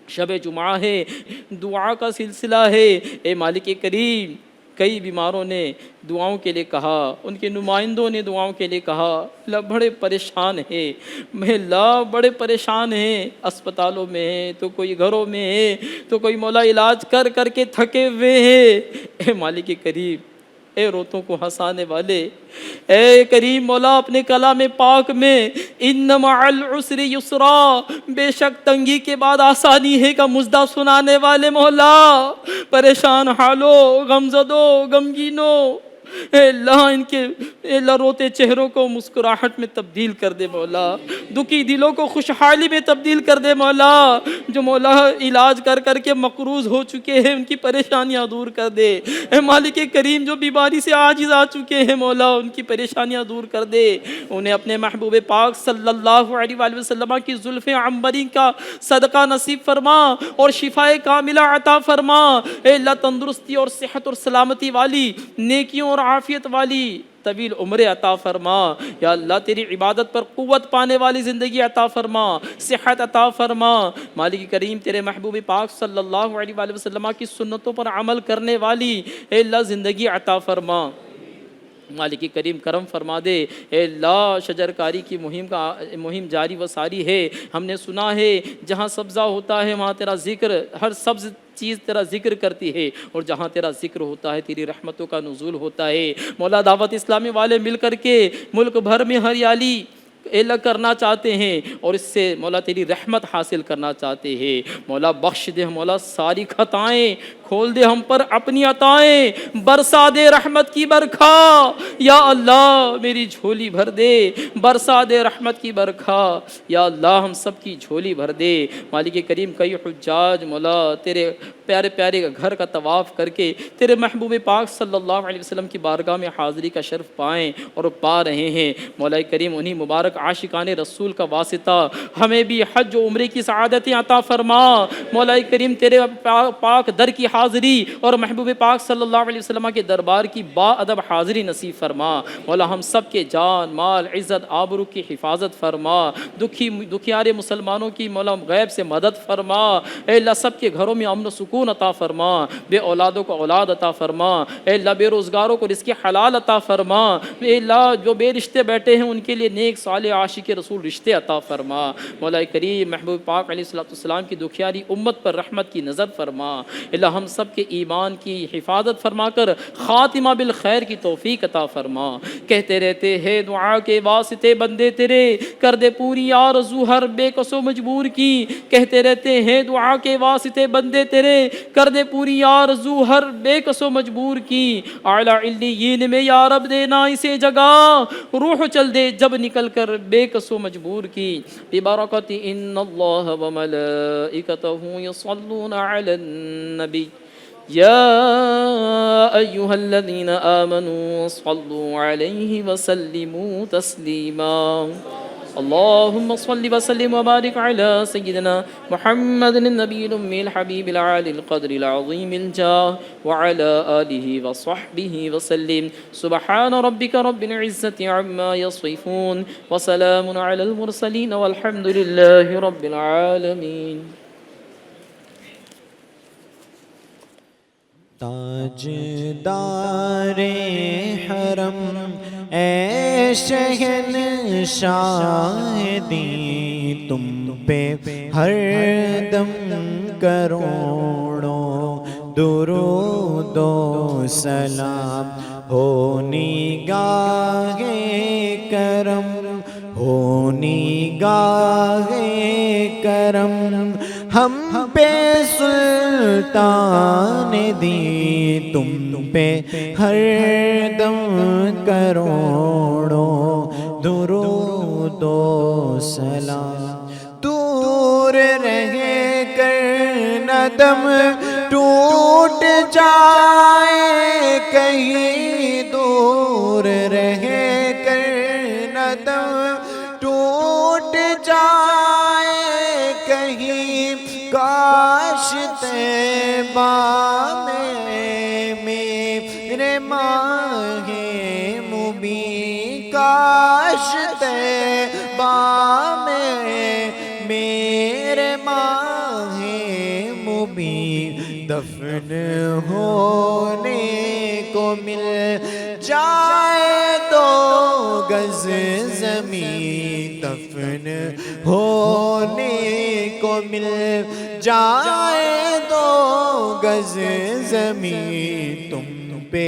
شب جمعہ ہے، دعا کا سلسلہ ہے، اے مالک کریم کئی بیماروں نے دعاؤں کے لیے کہا، ان کے نمائندوں نے دعاؤں کے لیے کہا، اللہ بڑے پریشان ہیں، اللہ بڑے پریشان ہیں، اسپتالوں میں ہیں تو کوئی گھروں میں ہے تو کوئی مولا علاج کر کر کے تھکے ہوئے ہیں۔ اے مالک کریم، اے روتوں کو ہنسانے والے، اے کریم مولا، اپنے کلام پاک میں ان مع العسر یسرا، بے شک تنگی کے بعد آسانی ہے کا مژدہ سنانے والے مولا، پریشان حالوں، غمزدوں، غمگینوں، اے اللہ ان کے اے اللہ روتے چہروں کو مسکراہٹ میں تبدیل کر دے مولا، دکھی دلوں کو خوشحالی میں تبدیل کر دے مولا، جو مولا علاج کر کر کے مقروض ہو چکے ہیں ان کی پریشانیاں دور کر دے، اے مالک کریم جو بیماری سے عاجز آ چکے ہیں مولا ان کی پریشانیاں دور کر دے، انہیں اپنے محبوب پاک صلی اللہ علیہ وآلہ وسلم کی زلف عنبری کا صدقہ نصیب فرما اور شفائے کاملہ عطا فرما، اے اللہ تندرستی اور صحت اور سلامتی والی، نیکیوں اور عافیت والی طویل عمر عطا فرما، یا اللہ تیری عبادت پر قوت پانے والی زندگی عطا فرما، صحت عطا فرما، مالک کریم تیرے محبوب پاک صلی اللہ علیہ وآلہ وسلم کی سنتوں پر عمل کرنے والی اے اللہ زندگی عطا فرما، مالک کریم کرم فرما دے، اے اللہ شجر کاری کی مہم جاری و ساری ہے، ہم نے سنا ہے جہاں سبزہ ہوتا ہے وہاں تیرا ذکر، ہر سبز چیز تیرا ذکر کرتی ہے، اور جہاں تیرا ذکر ہوتا ہے تیری رحمتوں کا نزول ہوتا ہے، مولا دعوت اسلامی والے مل کر کے ملک بھر میں ہریالی اللہ کرنا چاہتے ہیں اور اس سے مولا تیری رحمت حاصل کرنا چاہتے ہیں، مولا بخش دے مولا ساری خطائیں، کھول دے ہم پر اپنی عطائیں، برسا دے رحمت کی برکھا، یا اللہ میری جھولی بھر دے، برسا دے رحمت کی برکھا، یا اللہ ہم سب کی جھولی بھر دے، مالک کریم کئی حجاج مولا تیرے پیارے پیارے گھر کا طواف کر کے تیرے محبوب پاک صلی اللہ علیہ وسلم کی بارگاہ میں حاضری کا شرف پائیں اور پا رہے ہیں، مولا کریم انہی مبارک عاشقان رسول کا واسطہ ہمیں بھی حج و عمرے کی سعادتیں عطا فرما، مولا کریم تیرے پاک در کی حاضری اور محبوب پاک صلی اللہ علیہ وسلم کے دربار کی با ادب حاضری نصیب فرما، مولا ہم سب کے جان مال عزت آبرو کی حفاظت فرما، دکھیارے مسلمانوں کی مولا غیب سے مدد فرما، اے اللہ سب کے گھروں میں امن و سکون عطا فرما، بے اولادوں کو اولاد عطا فرما، اے اللہ بے روزگاروں کو رزق حلال عطا فرما، اے اللہ جو بے رشتے بیٹھے ہیں ان کے لیے نیک صالح عاشق رسول رشتے عطا فرما، مولا کریم محبوب پاک علیہ السلام کی دکھیاری امت پر رحمت کی نظر فرما، اللہ ہم سب کے ایمان کی حفاظت فرما کر خاتمہ بالخیر کی توفیق عطا فرما، کہتے رہتے ہیں دعا کے واسطے بندے تیرے، کر دے پوری آرزو ہر بے کس و مجبور کی، کہتے رہتے ہیں دعا کے واسطے بندے تیرے، کر دے پوری آرزو ہر بے کس و مجبور کی، اعلیٰ علیین میں یا رب دینا اسے جگہ، روح چل دے جب نکل کر بے کس و مجبور کی، ببرکت ان اللہ وملائکتہ یصلون علی النبی یا ایہا الذین آمنوا صلوا علیہ وسلموا تسلیما، اللهم صل وسلم وبارك على سيدنا محمد النبي الأمي الحبيب العالي القدر العظيم الجاه وعلى آله وصحبه وسلم، سبحان ربك رب العزة عما يصفون وسلام على المرسلين والحمد لله رب العالمين۔ تاجدار حرم اے شہنشاہ دین، تم پہ ہر دم کروڑوں درود و سلام، ہو نگاہ کرم، ہو نگاہ کرم، ہم پہ سلطان دی، تم پہ ہر دم کروڑوں درود و سلام، دور رہ کر ندم ٹوٹ جائے، کہیں دور رہ کر ندم ٹوٹ جائے، کہیں کاش طیبہ میں میرے ماہ مبین، کاش طیبہ میں میرے ماہ مبین دفن ہونے کو مل جائے تو گز زمین، دفن ہونے کو مل جائے تو گز زمین، تم پہ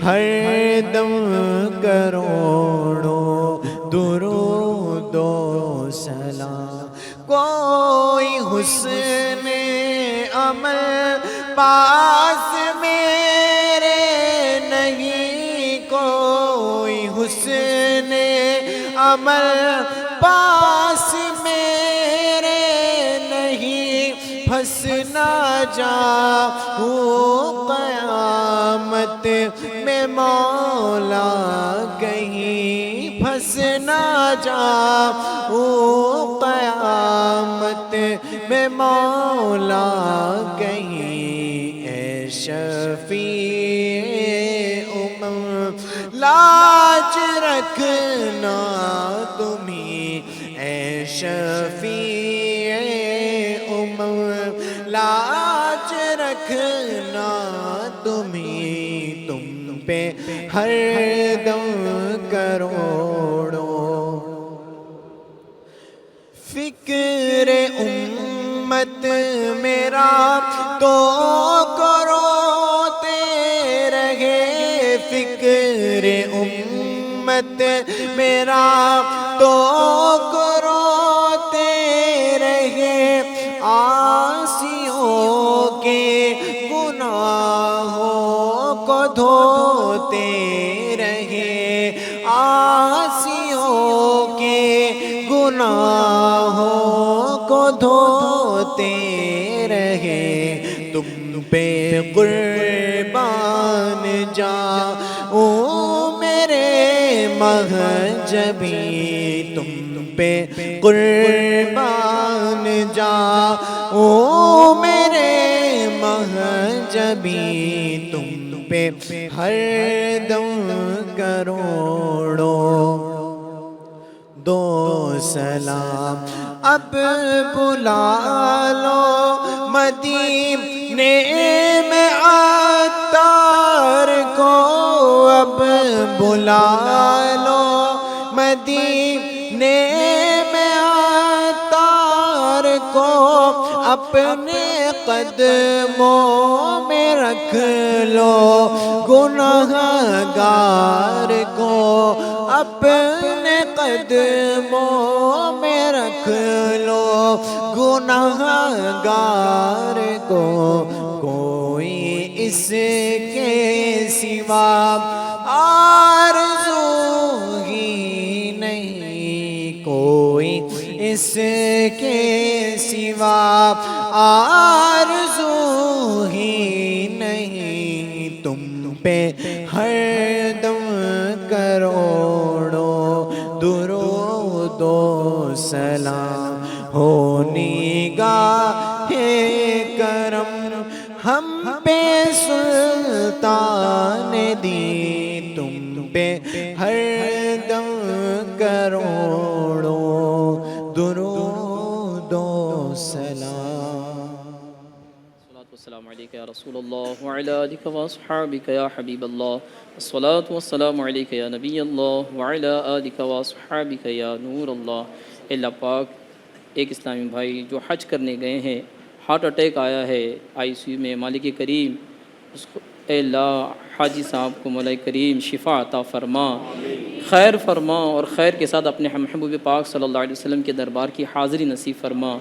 ہر دم کروڑوں درود و سلام۔ کوئی حسن عمل پاس میرے نہیں، کوئی حسن عمل پاس میرے نہیں، پھنس نہ جاؤں قیامت میں مولا کہیں، پھنس نہ جاؤں قیامت میں مولا کہیں، اے شفیع لاج رکھنا تمہیں، اے شفیع لاج رکھنا تمہیں، تم پہ ہر دم کروڑوں فکر امت میرا تو کرو رہے، فکر امت میرا تو کروتے رہے، عاصیوں کے گناہوں کو دھوتے رہے، عاصیوں کے گناہوں کو دھوتے رہے، تم پہ قربان جاؤں میرے مہجبی، تم پہ قربان جاؤں میرے مہجبی، تم پہ ہر دم کروڑوں دو سلام۔ اب بلا لو مدینے میں عطار کو، اب بلا لو مدینے میں عطار کو، اپنے قدموں میں رکھ لو گنہگار کو، اپنے قدموں میں رکھ لو گنہگار کو، کوئی اس کے سوا آرزو ہی نہیں، کوئی اس کے سوا آرزو ہی نہیں، تم پہ ہر دم کروڑوں درود و سلام ہو، نگاہ کرم ہم پہ سلطان دی، تم پہ ہر دم کروڑوں درود و سلام۔ السلام علیکم یا رسول اللہ وعلی آلک و اصحابک یا حبیب اللہ، الصلاة والسلام علیکم یا نبی اللہ وعلی آلک و اصحابک یا نور اللہ۔ اللہ پاک ایک اسلامی بھائی جو حج کرنے گئے ہیں، ہارٹ اٹیک آیا ہے آئی سی یو میں، مالک کریم اس کو اے اللہ حاجی صاحب کو مولا کریم شفا عطا فرما، خیر فرما، اور خیر کے ساتھ اپنے محبوب پاک صلی اللہ علیہ وسلم کے دربار کی حاضری نصیب فرما۔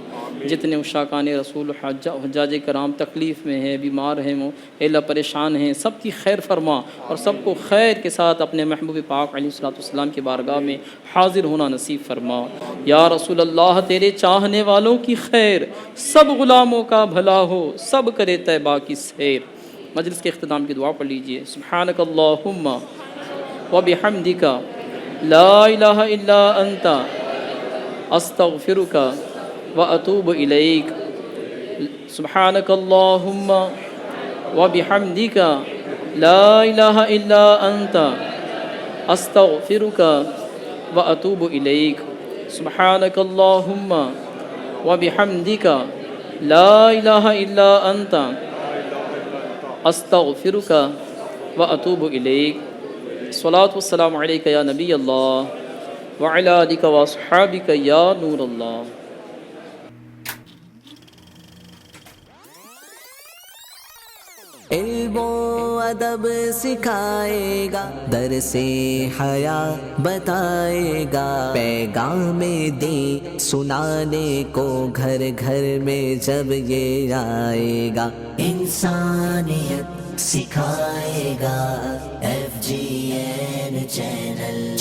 جتنے عشاقان رسول حجاج کرام تکلیف میں ہیں، بیمار ہیں، اے اللہ پریشان ہیں، سب کی خیر فرما، اور سب کو خیر کے ساتھ اپنے محبوب پاک علیہ السلام کی بارگاہ میں حاضر ہونا نصیب فرما۔ یا رسول اللہ تیرے چاہنے والوں کی خیر، سب غلاموں کا بھلا ہو، سب کرے طیبہ کی سیر۔ مجلس کے اختتام کی دعا پڑھ لیجئے۔ سبحانک اللہم وبحمدک لا الہ الا انت استغفرک واتوب الیک۔ سبحانک اللہم وبحمدک لا الہ الا انت استغفرک واتوب الیک۔ سبحانک اللہم وبحمدک لا الہ الا انت استغفرک و اتوب الیک۔ صلاۃ والسلام علیک یا نبی اللہ وعلی آلک و اصحابک یا نور اللہ۔ علم و ادب سکھائے گا، درس حیا بتائے گا، پیغام دین سنانے کو گھر گھر میں جب یہ آئے گا، انسانیت سکھائے گا۔ FGN channel